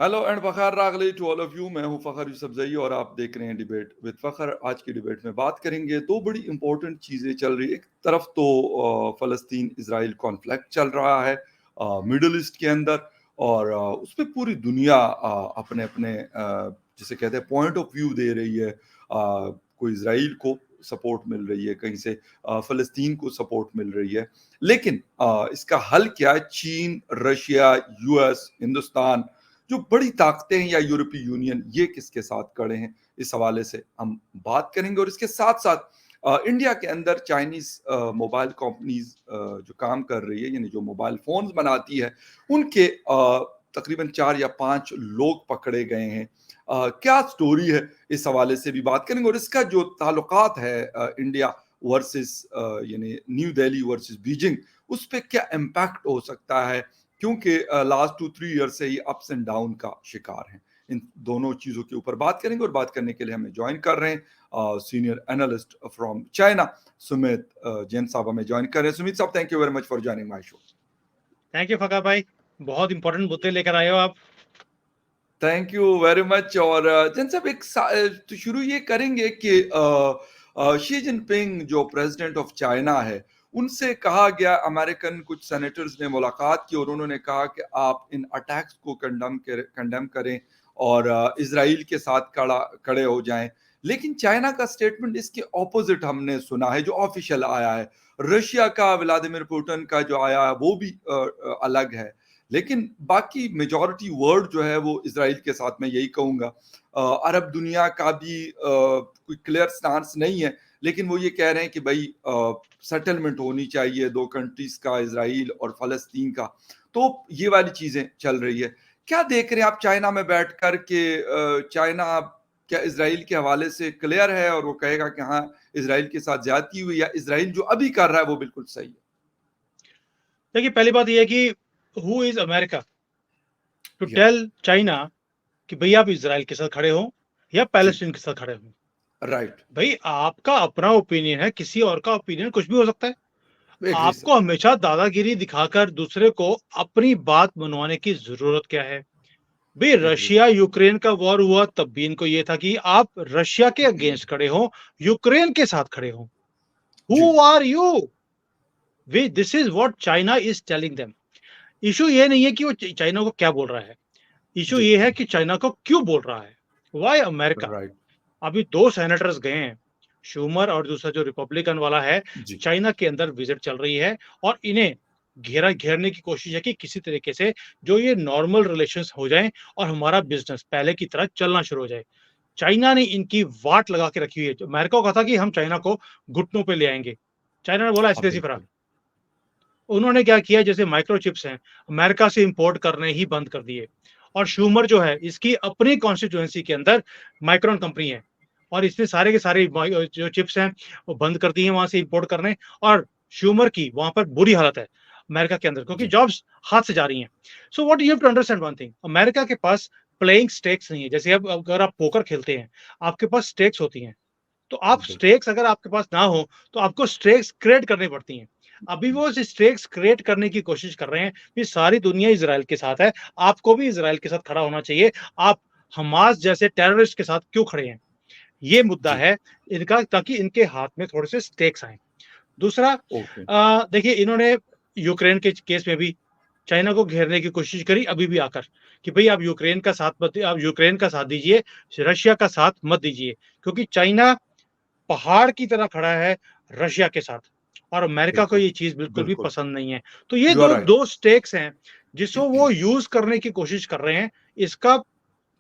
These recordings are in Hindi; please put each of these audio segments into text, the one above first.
हेलो एंड फखर रागली टू ऑल ऑफ यू। मैं हूं फखर यूसुफजई और आप देख रहे हैं डिबेट विद फखर। आज की डिबेट में बात करेंगे दो बड़ी इंपॉर्टेंट चीज़ें चल रही है। एक तरफ तो फ़लस्तीन इजराइल कॉन्फ्लिक्ट चल रहा है मिडल ईस्ट के अंदर, और उस पर पूरी दुनिया अपने अपने जिसे कहते हैं पॉइंट ऑफ व्यू दे रही है। कोई इजराइल को सपोर्ट मिल रही है, कहीं से फ़लस्तीन को सपोर्ट मिल रही है। लेकिन इसका हल क्या है? चीन, रशिया, यूएस, हिंदुस्तान जो बड़ी ताकतें हैं, या यूरोपीय यूनियन, ये किसके साथ खड़े हैं? इस हवाले से हम बात करेंगे। और इसके साथ साथ इंडिया के अंदर चाइनीज मोबाइल कंपनीज जो काम कर रही है, यानी जो मोबाइल फोन्स बनाती है, उनके तकरीबन 4 या 5 लोग पकड़े गए हैं। क्या स्टोरी है, इस हवाले से भी बात करेंगे। और इसका जो ताल्लुकात है इंडिया वर्सेस यानी न्यू दिल्ली वर्सेस बीजिंग, उस पर क्या इम्पैक्ट हो सकता है, क्योंकि लास्ट 2-3 ईयर से ही अप्स एंड डाउन का शिकार हैं। इन दोनों चीज़ों के ऊपर बात करेंगे। और बात करने के लिए हमें ज्वाइन कर रहे हैं senior analyst from China Sumit Jain साहब हमें ज्वाइन कर रहे हैं। सुमित साहब, thank you very much for joining my show. Thank you फका भाई, बहुत इंपॉर्टेंट मुद्दे लेकर आए हो आप। थैंक यू वेरी मच। और जैन साहब, तो शुरू ये करेंगे कि शी जिनपिंग जो प्रेसिडेंट ऑफ चाइना है, उनसे कहा गया, अमेरिकन कुछ सेनेटर्स ने मुलाकात की और उन्होंने कहा कि आप इन अटैक्स को कंडेम करें और इजराइल के साथ खड़े हो जाएं। लेकिन चाइना का स्टेटमेंट इसके ऑपोजिट हमने सुना है, जो ऑफिशियल आया है। रशिया का, व्लादिमीर पुतिन का जो आया है, वो भी अलग है। लेकिन बाकी मेजॉरिटी वर्ड जो है वो इजराइल के साथ, मैं यही कहूंगा। अरब दुनिया का भी कोई क्लियर स्टांस नहीं है, लेकिन वो ये कह रहे हैं कि भाई सेटलमेंट होनी चाहिए दो कंट्रीज का, इजराइल और फलस्तीन का। तो ये वाली चीजें चल रही है। क्या देख रहे हैं आप चाइना में बैठ कर के? चाइना क्या इजराइल के हवाले से क्लियर है और वो कहेगा कि हाँ, इजराइल के साथ ज्यादती हुई, या इजराइल जो अभी कर रहा है वो बिल्कुल सही है? देखिए, पहली बात यह है कि who is America to tell China कि भाई आप इजराइल के साथ खड़े हो या पैलेस्टीन के साथ खड़े हो। राइट। भाई आपका अपना ओपिनियन है, किसी और का ओपिनियन कुछ भी हो सकता है। Agree sir. आपको हमेशा दादागिरी दिखाकर दूसरे को अपनी बात मनवाने की जरूरत क्या है? भाई एग्री। रशिया यूक्रेन का वॉर हुआ तब भी इनको ये था कि आप रशिया के अगेंस्ट खड़े हो, यूक्रेन के साथ खड़े हो। जी। Who are you? वे this is what China is telling them. Issue ये नहीं है कि वो चाइना को क्या बोल रहा है, इशू जी। ये है कि चाइना को क्यों बोल रहा है। Why America? राइट। अभी 2 सेनेटर्स गए हैं, शूमर और दूसरा जो रिपब्लिकन वाला है, जी। चाइना के अंदर विजिट चल रही है और इन्हें घेरने की कोशिश है कि किसी तरीके से जो ये नॉर्मल रिलेशंस हो जाएं और हमारा बिजनेस पहले की तरह चलना शुरू हो जाए। चाइना ने इनकी वाट लगा के रखी हुई है। तो अमेरिका को कहा था कि हम चाइना को घुटनों पे ले आएंगे, चाइना ने बोला ऐसी तैसी फरार। बिल्कुल। उन्होंने क्या किया, जैसे माइक्रोचिप्स हैं, अमेरिका से इंपोर्ट करने ही बंद कर दिए। और शूमर जो है, इसकी अपनी कॉन्स्टिट्यूएंसी के अंदर माइक्रोन कंपनी है और इसने सारे के सारे जो चिप्स हैं वो बंद कर दिए हैं वहां से इंपोर्ट करने। और शूमर की वहां पर बुरी हालत है अमेरिका के अंदर, क्योंकि जी। जॉब्स हाथ से जा रही हैं। So what you have to understand one thing, America के पास प्लेइंग स्टेक्स नहीं है। जैसे अब अगर आप पोकर खेलते हैं, आपके पास स्टेक्स होती हैं, तो आप बिल्कुल। स्टेक्स अगर आपके पास ना हो तो आपको स्टेक्स क्रिएट करनी पड़ती हैं। अभी वो स्टेक्स क्रिएट करने की कोशिश कर रहे हैं कि सारी दुनिया इजराइल के साथ है, आपको भी इजराइल के साथ खड़ा होना चाहिए। आप हमास जैसे टेररिस्ट के साथ क्यों खड़े हैं? ये मुद्दा जी। है इनका, ताकि इनके हाथ में थोड़े से स्टेक्स आए। दूसरा, ओके। देखिए इन्होंने यूक्रेन के केस में भी चाइना को घेरने की कोशिश करी अभी भी आकर, कि भाई आप यूक्रेन का साथ मत, आप यूक्रेन का साथ दीजिए, रशिया का साथ मत दीजिए, क्योंकि चाइना पहाड़ की तरह खड़ा है रशिया के साथ और अमेरिका को बिल्कुल। ये चीज बिल्कुल भी बिल्कुल। पसंद नहीं है। तो ये यू आर दो राइट। दो स्टेक्स हैं जिसको वो यूज करने की कोशिश कर रहे हैं। इसका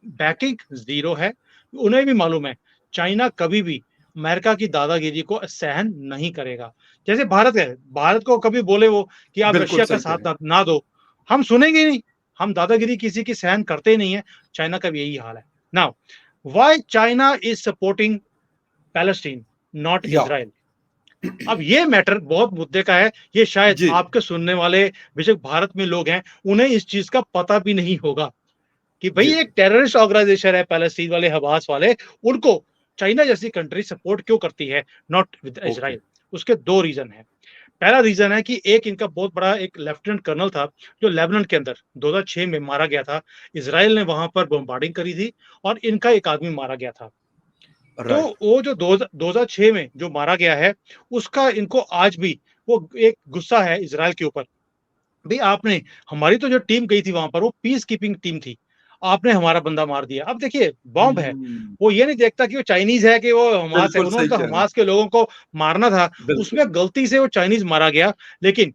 बैकिंग जीरो है। उन्हें भी मालूम है चाइना कभी भी अमेरिका की दादागिरी को सहन नहीं करेगा। जैसे भारत है, भारत को कभी बोले वो कि आप बिल्कुल रशिया का सही कह साथ रहे हैं। ना दो, हम सुनेंगे नहीं। हम दादागिरी किसी की सहन करते ही नहीं है। चाइना का भी यही हाल है। Now, why China is supporting Palestine, not या। इजराइल? अब ये मैटर बहुत मुद्दे का है। ये शायद जी। आपके सुनने वाले बेशक भारत में लोग हैं, उन्हें इस चीज का पता भी नहीं होगा कि भाई जी। एक टेररिस्ट ऑर्गेनाइजेशन है पैलेस्टीन वाले, हमास वाले, उनको चाइना जैसी कंट्री सपोर्ट क्यों करती है, नॉट विद ओके। इजराइल। उसके 2 रीजन है। पहला रीजन है कि एक इनका बहुत बड़ा एक लेफ्टिनेंट कर्नल था जो लेबनान के अंदर 2006 में मारा गया था। इजराइल ने वहां पर बम्बार्डिंग करी थी और इनका एक आदमी मारा गया था। तो राइट। वो जो 2006 में जो मारा गया है, उसका इनको आज भी वो एक गुस्सा है इजराइल के ऊपर। भाई आपने, हमारी तो जो टीम गई थी वहां पर वो पीस कीपिंग टीम थी, आपने हमारा बंदा मार दिया। अब देखिए बॉम्ब है, हम्म, वो ये नहीं देखता कि वो चाइनीज है कि वो हमास है। बिल्कुल उन्होंने सही तो कह रहे हैं। हमास के लोगों को मारना था, बिल्कुल, उसमें गलती से वो चाइनीज मारा गया। लेकिन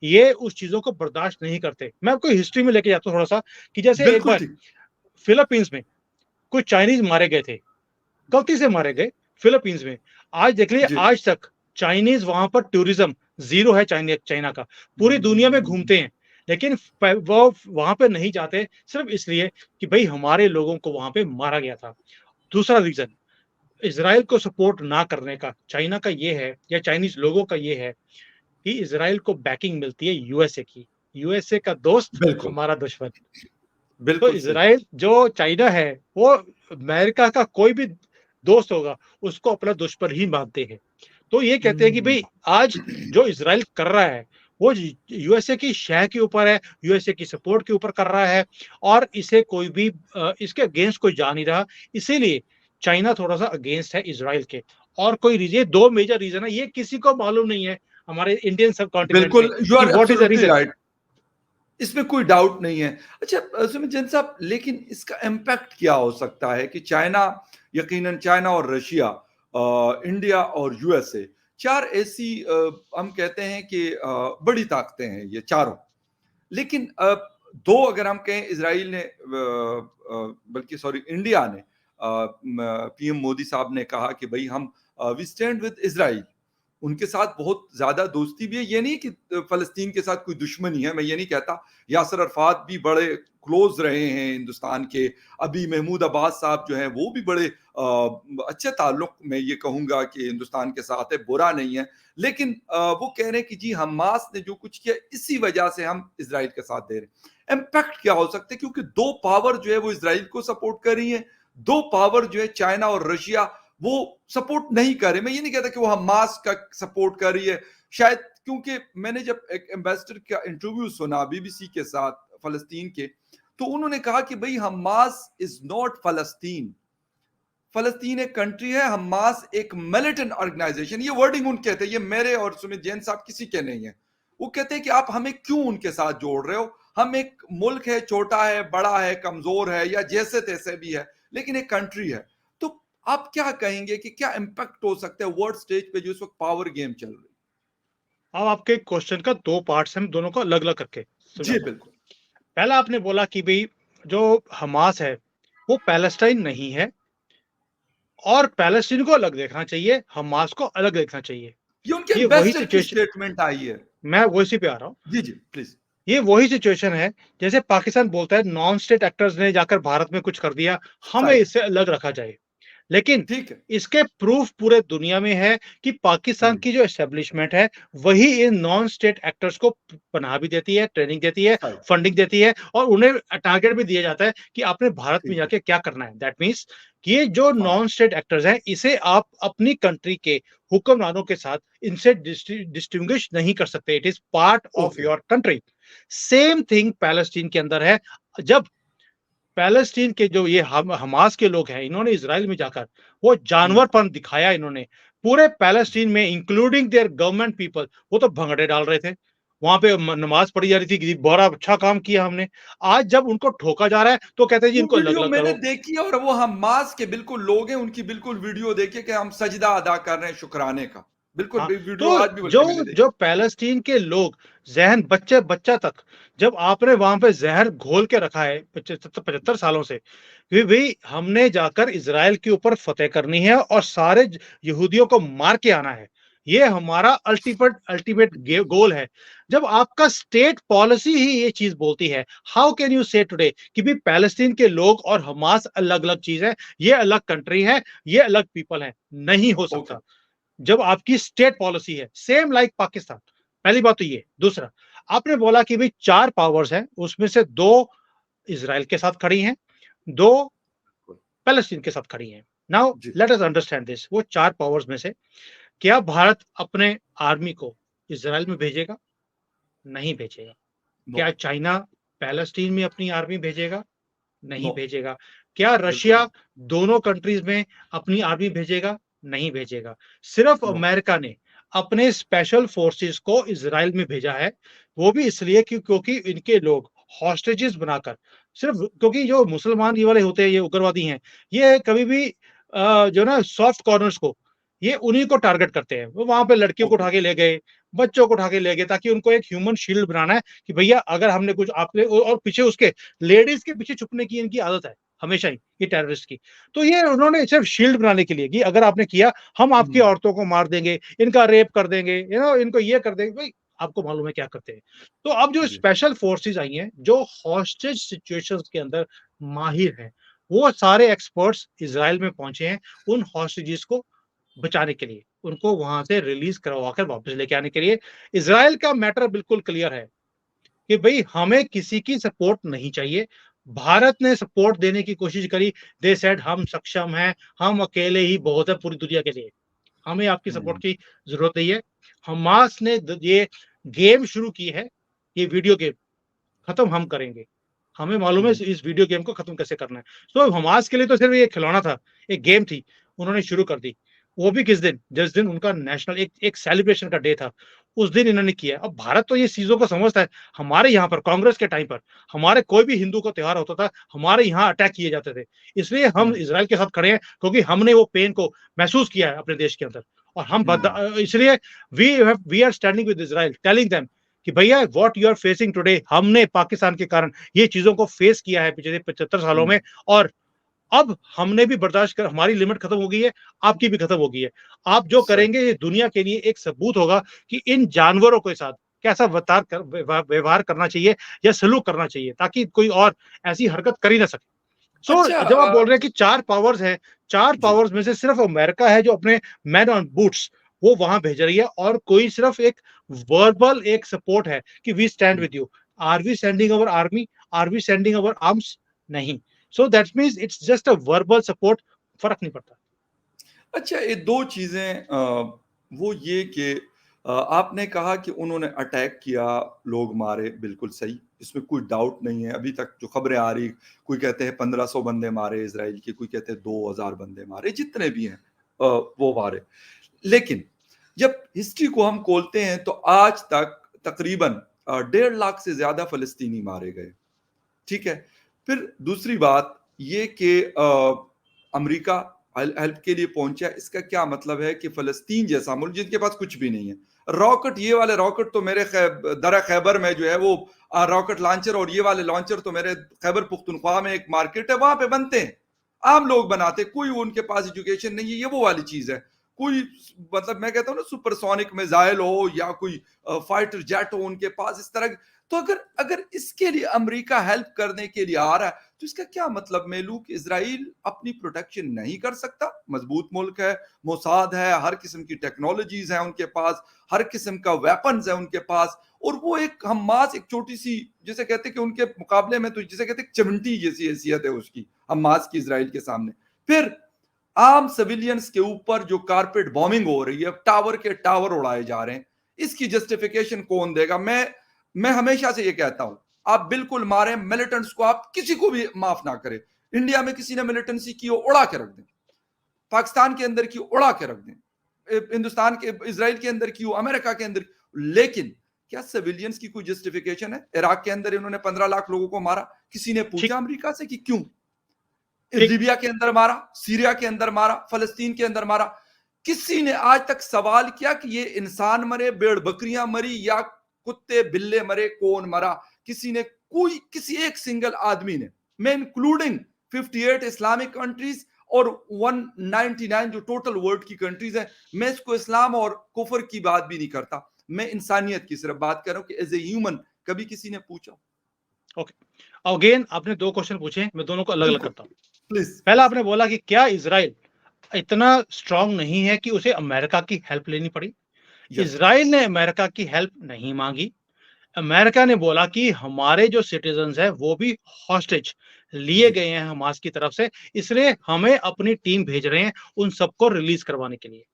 ये उस चीजों को बर्दाश्त नहीं करते। मैं आपको हिस्ट्री में लेके जाता हूँ थोड़ा सा, कि जैसे एक बिल्कुल बार ठीक। फिलीपींस में कुछ चाइनीज मारे गए थे, गलती से मारे गए फिलीपींस में। आज देख लीजिए, जी। आज तक चाइनीज वहां पर टूरिज्म जीरो है। चाइना का पूरी दुनिया में हम्म, घूमते हैं, लेकिन वो वहां पे नहीं जाते सिर्फ इसलिए कि भाई हमारे लोगों को वहां पे मारा गया था। दूसरा रीजन इसराइल को सपोर्ट ना करने का चाइना का ये है, या चाइनीज लोगों का ये है, कि इसराइल को बैकिंग मिलती है यूएसए की। यूएसए का दोस्त बिल्कुल, हमारा दुश्मन। तो बिल्कुल सही। इसराइल जो चाइना है, वो अमेरिका का कोई भी दोस्त होगा उसको अपना दुश्मन ही मानते हैं। तो ये कहते हैं कि हम्म, भाई आज जो इसराइल कर रहा है वो यूएसए की शह के ऊपर है, यूएसए की सपोर्ट के ऊपर कर रहा है, और इसे कोई भी इसके अगेंस्ट कोई जा नहीं रहा। इसीलिए चाइना थोड़ा सा अगेंस्ट है इसराइल के। और कोई रीजन, दो मेजर रीजन है, ये किसी को मालूम नहीं है हमारे इंडियन सब कॉन्टिनेंट में बिल्कुल, यू कि are what is the absolutely reason. Right. इसमें कोई डाउट नहीं है। अच्छा, सुमित जैन साहब, लेकिन इसका इम्पैक्ट क्या हो सकता है कि चाइना, यकीनन चाइना और रशिया, इंडिया और यूएसए, चार ऐसी हम कहते हैं कि बड़ी ताकतें हैं ये चारों। लेकिन दो अगर हम कहें, इजराइल ने बल्कि सॉरी इंडिया ने, पीएम मोदी साहब ने कहा कि भाई हम वी स्टैंड विद इजराइल, उनके साथ बहुत ज्यादा दोस्ती भी है। ये नहीं कि फलस्तीन के साथ कोई दुश्मनी है, मैं ये नहीं कहता। यासर अरफात भी बड़े क्लोज रहे हैं हिंदुस्तान के। अभी महमूद अब्बास साहब जो हैं वो भी बड़े अच्छे ताल्लुक में ये कहूंगा कि हिंदुस्तान के साथ है, बुरा नहीं है। लेकिन वो कह रहे हैं कि जी हमास ने जो कुछ किया इसी वजह से हम इसराइल के साथ दे रहे हैं। इम्पैक्ट क्या हो सकते हैं, क्योंकि दो पावर जो है वो इसराइल को सपोर्ट कर रही है, दो पावर जो है चाइना और रशिया वो सपोर्ट नहीं कर रहे। मैं ये नहीं कहता कि वो हमास का सपोर्ट कर रही है, शायद क्योंकि मैंने जब एक एम्बेसडर का इंटरव्यू सुना बीबीसी के साथ फलस्तीन के, तो उन्होंने कहा कि भाई हमास इज नॉट फलस्तीन, फलस्तीन एक कंट्री है, हमास एक मिलिटेंट ऑर्गेनाइजेशन। ये वर्डिंग उनके कहते हैं, ये मेरे और सुमित जैन साहब किसी के नहीं है। वो कहते हैं कि आप हमें क्यों उनके साथ जोड़ रहे हो, हम एक मुल्क है, छोटा है, बड़ा है, कमजोर है, या जैसे तैसे भी है, लेकिन एक कंट्री है। तो आप क्या कहेंगे कि क्या इंपैक्ट हो सकता है वर्ल्ड स्टेज पे जो इस वक्त पावर गेम चल रही अब आपके क्वेश्चन का दो पार्ट्स हैं, दोनों को अलग अलग करके है? जी सुझाता हूँ। बिल्कुल। पहला आपने बोला कि भाई जो हमास है वो पैलेस्टाइन नहीं है, और पैलेस्टीन को अलग देखना चाहिए, हमास को अलग देखना चाहिए। ये उनके ये वही एम्बेसडर की सिचुएशन, स्टेटमेंट आई है। मैं वही पे आ रहा हूँ। जी जी प्लीज। ये वही सिचुएशन है जैसे पाकिस्तान बोलता है नॉन स्टेट एक्टर्स ने जाकर भारत में कुछ कर दिया, हमें राइट। इससे अलग रखा जाए। लेकिन ठीक है। इसके प्रूफ पूरे दुनिया में है कि पाकिस्तान की जो एस्टेब्लिशमेंट है वही इन नॉन स्टेट एक्टर्स को पनाह भी देती है, ट्रेनिंग देती है, राइट। फंडिंग देती है, और उन्हें टारगेट भी दिया जाता है कि आपने भारत में ठीक है। जाके क्या करना है। दैट मीन्स ये जो फाइन। नॉन स्टेट एक्टर्स हैं इसे आप अपनी कंट्री के हुक्मरानों के साथ इनसे डिस्टिंग्विश नहीं कर सकते। It is part of okay. Your country. Same thing Palestine के अंदर है। जब पैलेस्टीन के जो ये हमास के लोग हैं, इन्होंने इसराइल में जाकर वो जानवरपन दिखाया। इन्होंने पूरे पैलेस्टीन में इंक्लूडिंग देयर गवर्नमेंट पीपल, वो तो भंगड़े डाल रहे थे, वहां पे नमाज पढ़ी जा रही थी कि बड़ा अच्छा काम किया हमने। आज जब उनको ठोका जा रहा है तो कहते हैं जी वो इनको अलग वीडियो अलग मैंने करो। देखी, और वो हमास के बिल्कुल लोग हैं, उनकी बिल्कुल वीडियो देखिए कि हम सजदा अदा कर रहे हैं शुक्राने का। बिल्कुल हाँ, वीडियो तो आज भी जो बल्कि मैंने देखी। जो पैलेस्टीन के लोग, जहन बच्चे बच्चा तक, जब आपने वहां पे जहर घोल के रखा है 75 सालों से कि भाई हमने जाकर इसराइल के ऊपर फतेह करनी है और सारे यहूदियों को मार के आना है, ये हमारा अल्टीमेट अल्टीमेट गोल है। जब आपका स्टेट पॉलिसी ही ये चीज बोलती है, हाउ कैन यू से टुडे कि भी पैलेस्टीन के लोग और हमास अलग अलग चीज है, ये अलग कंट्री है, ये अलग पीपल है? नहीं हो ओके। सकता। जब आपकी स्टेट पॉलिसी है सेम लाइक पाकिस्तान। पहली बात तो ये। दूसरा, आपने बोला कि भाई चार पावर्स हैं, उसमें से दो इसराइल के साथ खड़ी हैं, दो पैलेस्टीन के साथ खड़ी हैं। नाउ जी। Let us understand this. वो चार पावर्स में से क्या भारत अपने आर्मी को इज़राइल में भेजेगा? नहीं भेजेगा। नो, क्या चाइना पैलेस्टीन में अपनी आर्मी भेजेगा? नहीं नो, भेजेगा। क्या बिल्कुल रशिया दोनों कंट्रीज़ में अपनी आर्मी भेजेगा? नहीं भेजेगा। सिर्फ़ नो। अमेरिका ने अपने स्पेशल फोर्सेस को इज़राइल में भेजा है, वो भी इसलिए क्योंकि इनके लोग हॉस्टेजेस बनाकर सिर्फ़ क्योंकि जो मुसलमान ये वाले होते हैं, ये उग्रवादी हैं, ये कभी भी जो ना सॉफ्ट कॉर्नर्स को, ये उन्हीं को टारगेट करते हैं। वो वहाँ पे लड़कियों को ओके। उठा के ले गए, बच्चों को उठा के ले गए ताकि उनको एक ह्यूमन शील्ड बनाना है कि भैया अगर हमने कुछ आपने और पीछे उसके लेडीज़ के पीछे छुपने की इनकी आदत है, हमेशा ही, ये टेररिस्ट की। तो ये उन्होंने सिर्फ़ शील्ड बनाने के लिए कि अगर आपने किया, हम आपकी हुँ, औरतों को मार देंगे, इनका रेप कर देंगे, इनको ये कर देंगे। भई, आपको मालूम है क्या करते हैं। तो अब जो जी। स्पेशल फोर्सेस आई हैं, जो हॉस्टेज सिचुएशंस के अंदर माहिर हैं, वो सारे एक्सपर्ट्स इज़राइल में पहुँचे हैं, उन हॉस्टेजेस को बचाने के लिए, उनको वहाँ से रिलीज़ करवा कर वापस लेके आने के लिए। इज़राइल का मैटर बिल्कुल क्लियर है। कि भई हमें किसी की सपोर्ट नहीं चाहिए। भारत ने सपोर्ट देने की कोशिश करी, दे सेड हम सक्षम हैं, हम अकेले ही बहुत है पूरी दुनिया के लिए। हमें आपकी सपोर्ट हुँ, की ज़रूरत नहीं है। हमास ने ये गेम शुरू की है, ये वीडियो गेम, खत्म हम करेंगे। हमें मालूम है हुँ, इस वीडियो गेम को खत्म कैसे करना है। तो हमास के लिए तो सिर्फ़ ये खिलौना था, एक गेम थी, उन्होंने शुरू कर दी। वो भी किस दिन? जिस दिन उनका नेशनल एक एक सेलिब्रेशन का डे था, उस दिन इन्होंने किया। अब भारत तो ये चीज़ों को समझता है। हमारे यहाँ पर कांग्रेस के टाइम पर, हमारे कोई भी हिंदू का त्योहार होता था, हमारे यहाँ अटैक किए जाते थे। इसलिए हम हुँ, इज़राइल के साथ खड़े हैं क्योंकि हमने वो पेन को महसूस किया है अपने देश के अंदर। और हुँ, इसलिए we are standing with Israel telling them कि भैया what you are facing today, हमने पाकिस्तान के कारण ये चीज़ों को फेस किया है पिछले 75 सालों हुँ, में और अब हमने भी बर्दाश्त कर हमारी लिमिट खत्म हो गई है, आपकी भी खत्म हो गई है। आप जो सही। करेंगे ये दुनिया के लिए एक सबूत होगा कि इन जानवरों के साथ कैसा व्यवहार करना चाहिए या सलूक करना चाहिए ताकि कोई और ऐसी हरकत कर ही ना सके। अच्छा जब आप बोल रहे हैं कि 4 पावर्स हैं, 4 जी, पावर्स में से सिर्फ अमेरिका है जो अपने मैन ऑन बूट्स वो वहाँ भेज रही है और कोई सिर्फ एक वर्बल एक सपोर्ट है कि वी स्टैंड हुँ, with you. Are we sending our army? Are we sending our arms? नहीं। So that means it's just a verbal support, फ़र्क नहीं पड़ता। अच्छा ये 2 चीज़ें वो ये कि आपने कहा कि उन्होंने अटैक किया, लोग मारे, बिल्कुल सही, इसमें कोई डाउट नहीं है। अभी तक जो खबरें आ रही, कोई कहते हैं 1500 बंदे मारे इज़राइल के, कोई कहते हैं 2000 बंदे मारे, जितने भी हैं वो मारे। लेकिन जब हिस्ट्री को हम खोलते हैं तो आज तक तकरीबन 1.5 लाख से ज़्यादा फ़लस्तीनी मारे गए। ठीक है। फिर दूसरी बात ये कि अमेरिका हेल्प के लिए पहुंचा, इसका क्या मतलब है कि फलस्तीन जैसा मुल्क जिनके पास कुछ भी नहीं है, रॉकेट, ये वाले रॉकेट तो मेरे दरा खैबर में जो है वो रॉकेट लॉन्चर, और ये वाले लॉन्चर तो मेरे खैबर पुख्तनख्वा में एक मार्केट है वहां पे बनते हैं, आम लोग बनाते, कोई उनके पास एजुकेशन नहीं है, ये वो वाली चीज है। कोई मतलब मैं कहता हूँ ना सुपरसोनिक मिसाइल हो या कोई फाइटर जेट हो उनके पास इस तरह। तो अगर अगर इसके लिए अमेरिका हेल्प करने के लिए आ रहा है तो इसका क्या मतलब मेलू कि इसराइल अपनी प्रोटेक्शन नहीं कर सकता? मजबूत मुल्क है, मोसाद है, हर किस्म की टेक्नोलॉजीज है उनके पास, हर किस्म का वेपन्स है उनके पास, और वो एक हमास एक छोटी सी, जिसे कहते हैं कि उनके मुकाबले में तो जिसे कहते हैं चिमटी जैसी हैसियत है उसकी, हमास की इसराइल के सामने। फिर आम सिविलियंस के ऊपर जो कारपेट बॉम्बिंग हो रही है, टावर के टावर उड़ाए जा रहे हैं, इसकी जस्टिफिकेशन कौन देगा? मैं हमेशा से ये कहता हूं, आप बिल्कुल मारे मिलिटेंट्स को, आप किसी को भी माफ ना करें। इंडिया में किसी ने मिलिटेंसी की हो उड़ा के रख दें, पाकिस्तान के अंदर की उड़ा के रख दें, हिंदुस्तान के इसराइल के अंदर की हो, अमेरिका के अंदर। लेकिन क्या सिविलियंस की कोई जस्टिफिकेशन है? इराक के अंदर इन्होंने 15 लाख लोगों को मारा, किसी ने ठीक, पूछा अमेरिका से कि क्यों? ठीक। लीबिया के अंदर मारा, सीरिया के अंदर मारा, फलस्तीन के अंदर मारा। किसी ने आज तक सवाल किया कि ये इंसान मरे, भेड़ बकरियां मरी, या कुत्ते बिल्ले मरे, कौन मरा? किसी ने, कोई किसी एक सिंगल आदमी ने, मैं इंक्लूडिंग 58 इस्लामिक कंट्रीज और 199 जो टोटल वर्ल्ड की कंट्रीज है, मैं इसको इस्लाम और कुफर की बात भी नहीं करता, मैं इंसानियत की सिर्फ बात कर रहा हूं कि एज ए ह्यूमन कभी किसी ने पूछा? ओके। अगेन आपने 2 क्वेश्चन पूछे, मैं दोनों को अलग-अलग बिल्कुल, करता हूँ। प्लीज पहला प्लीज। आपने बोला कि क्या इज़राइल इतना स्ट्रॉन्ग नहीं है कि उसे अमेरिका की हेल्प लेनी पड़ी? यस। इज़राइल ने अमेरिका की हेल्प नहीं माँगी। अमेरिका ने बोला कि हमारे जो सिटीजन्स हैं वो भी हॉस्टेज लिए जी। गए हैं हमास की तरफ से, इसलिए हमें अपनी टीम भेज रहे हैं उन सबको रिलीज़ करवाने के लिए।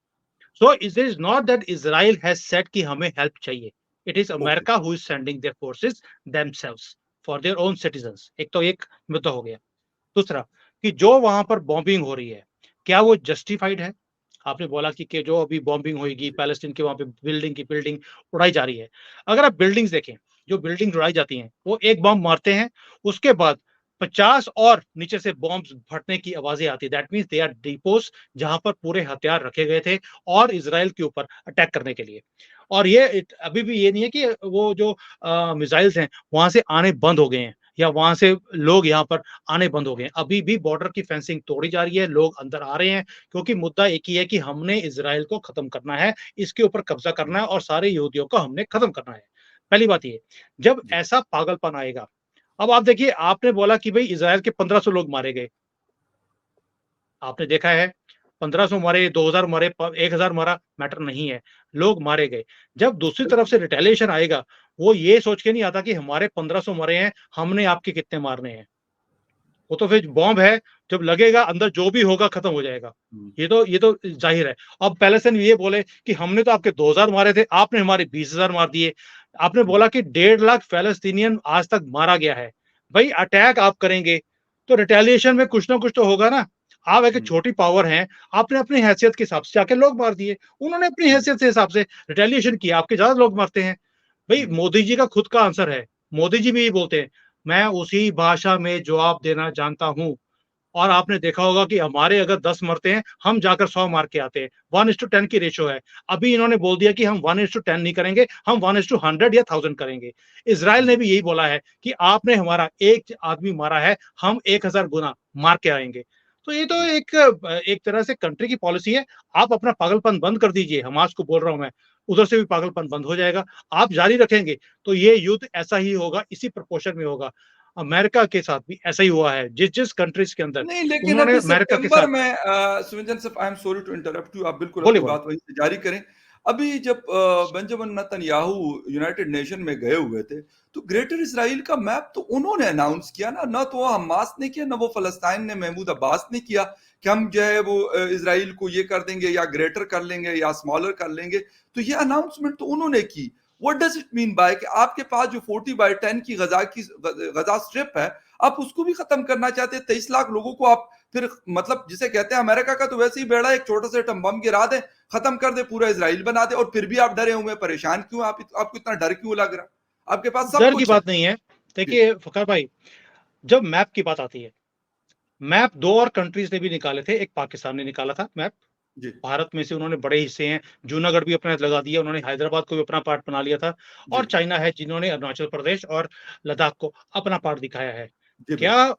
So it is not that Israel has said कि हमें help चाहिए. It is okay, America who is sending their forces themselves for their own citizens. एक तो एक मुद्दा हो गया. दूसरा कि जो वहां पर बॉम्बिंग हो रही है, क्या वो जस्टिफाइड है? आपने बोला कि जो अभी बॉम्बिंग होगी पैलेस्टीन के वहां पे बिल्डिंग की बिल्डिंग उड़ाई जा रही है। अगर आप बिल्डिंग्स देखें, जो बिल्डिंग उड़ाई जाती हैं, वो एक बॉम्ब मारते हैं, उसके बाद 50 और नीचे से बॉम्ब्स फटने की आवाजें आती है। That means they are deposed जहां पर पूरे हथियार रखे गए थे और इसराइल के ऊपर अटैक करने के लिए। और अभी भी ये नहीं है कि वो जो मिसाइल्स हैं वहां से आने बंद हो गए हैं या वहां से लोग यहाँ पर आने बंद हो गए हैं। अभी भी बॉर्डर की फेंसिंग तोड़ी जा रही है, लोग अंदर आ रहे हैं, क्योंकि मुद्दा एक ही है कि हमने इज़राइल को खत्म करना है, इसके ऊपर कब्जा करना है और सारे यहूदियों को हमने खत्म करना है। पहली बात ये, जब जी, ऐसा पागलपन आएगा, अब आप देखिए आपने बोला कि भई इज़राइल के 1500 लोग मारे गए। आपने देखा है 1500 मरे, 2000 मरे, 1000 मरा, मैटर नहीं है, लोग मारे गए। जब दूसरी तरफ बिल्कुल, से रिटेलिएशन आएगा, वो ये सोच के नहीं आता कि हमारे 1500 मरे हैं, हमने आपके कितने मारने हैं। वो तो फिर बॉम्ब है, जब लगेगा अंदर जो भी होगा खत्म हो जाएगा। हुँ, ये तो ज़ाहिर है। अब पैलेस्टाइन ये बोले कि हमने तो आपके 2000 मारे थे, आपने हमारे 20,000 मार दिए। आपने जी, बोला कि 1.5 लाख पैलेस्टीनियन आज तक मारा गया है। भई अटैक आप करेंगे, तो रिटेलिएशन में कुछ ना कुछ तो होगा ना। आप एक हुँ, छोटी पावर हैं, आपने अपनी हैसियत के हिसाब से जाके लोग मार दिए। उन्होंने अपनी हुँ, हैसियत के हिसाब से रिटेलिएशन किया, आपके ज़्यादा लोग मरते हैं। भई हुँ, मोदी जी का खुद का आंसर है। मोदी जी भी यही बोलते हैं, मैं उसी भाषा में जवाब देना जानता हूँ। और आपने देखा होगा कि हमारे अगर 10 मरते हैं, हम जाकर 100 मार के आते हैं। 1:10 की रेशियो है। अभी इन्होंने बोल दिया कि हम 1:10 नहीं करेंगे, हम 1:100 या 1000 करेंगे। इज़राइल ने हुँ। भी यही बोला है कि आपने हमारा 1 आदमी मारा है, हम 1000 गुना मार के आएँगे। तो ये तो जी। एक तरह से कंट्री की पॉलिसी है। आप अपना पागलपन बंद कर दीजिए, हमास को बोल रहा हूँ मैं। उधर से भी पागलपन बंद हो जाएगा। आप जारी रखेंगे, तो ये युद्ध ऐसा ही होगा, इसी प्रोपोर्शन में होगा। अमेरिका के साथ भी ऐसा ही हुआ है। जिस-जिस कंट्रीज़ के अंदर नहीं, लेकिन उन्होंने अभी अमेरिका के सितंबर साथ में Sumit sahab I am sorry to interrupt you आप बिल्कुल बोलिए, अपनी बोलिए। बात वहीं से जारी करें। अभी जब बेंजामिन नेतन्याहू यूनाइटेड नेशन में गए हुए थे, तो ग्रेटर इज़राइल का मैप तो उन्होंने अनाउंस किया ना, ना तो वो हमास ने किया, ना वो फ़लस्तीन ने महमूद अब्बास ने किया कि हम जो है वो इज़राइल को ये कर देंगे या ग्रेटर कर लेंगे या स्मॉलर कर लेंगे। तो ये अनाउंसमेंट तो उन्होंने की। What does it mean by कि आपके पास जो 40/10 की गज़ा स्ट्रिप है, आप उसको भी खत्म करना चाहते हैं। 23 लाख लोगों को आप फिर मतलब जिसे कहते हैं अमेरिका का तो वैसे ही बेड़ा एक छोटा सा एटम बम गिरा दे, खत्म कर दे, पूरा इजराइल बना दे और फिर भी आप डरे हुए परेशान क्यों? आपको इतना डर क्यों लग रहा? आपके पास सब डर की कुछ है। बात नहीं है। जी, देखिए फ़खर भाई, जब मैप की बात आती है, मैप 2 और कंट्रीज़ ने भी निकाले थे। एक पाकिस्तान ने निकाला था मैप, जी, भारत में से उन्होंने बड़े हिस्से हैं, जूनागढ़ भी अपना लगा दिया, उन्होंने हैदराबाद को भी अपना पार्ट बना लिया था जी, और चाइना है जिन्होंने अरुणाचल प्रदेश और लद्दाख को अपना पार्ट दिखाया है। जी, बिल्कुल। क्या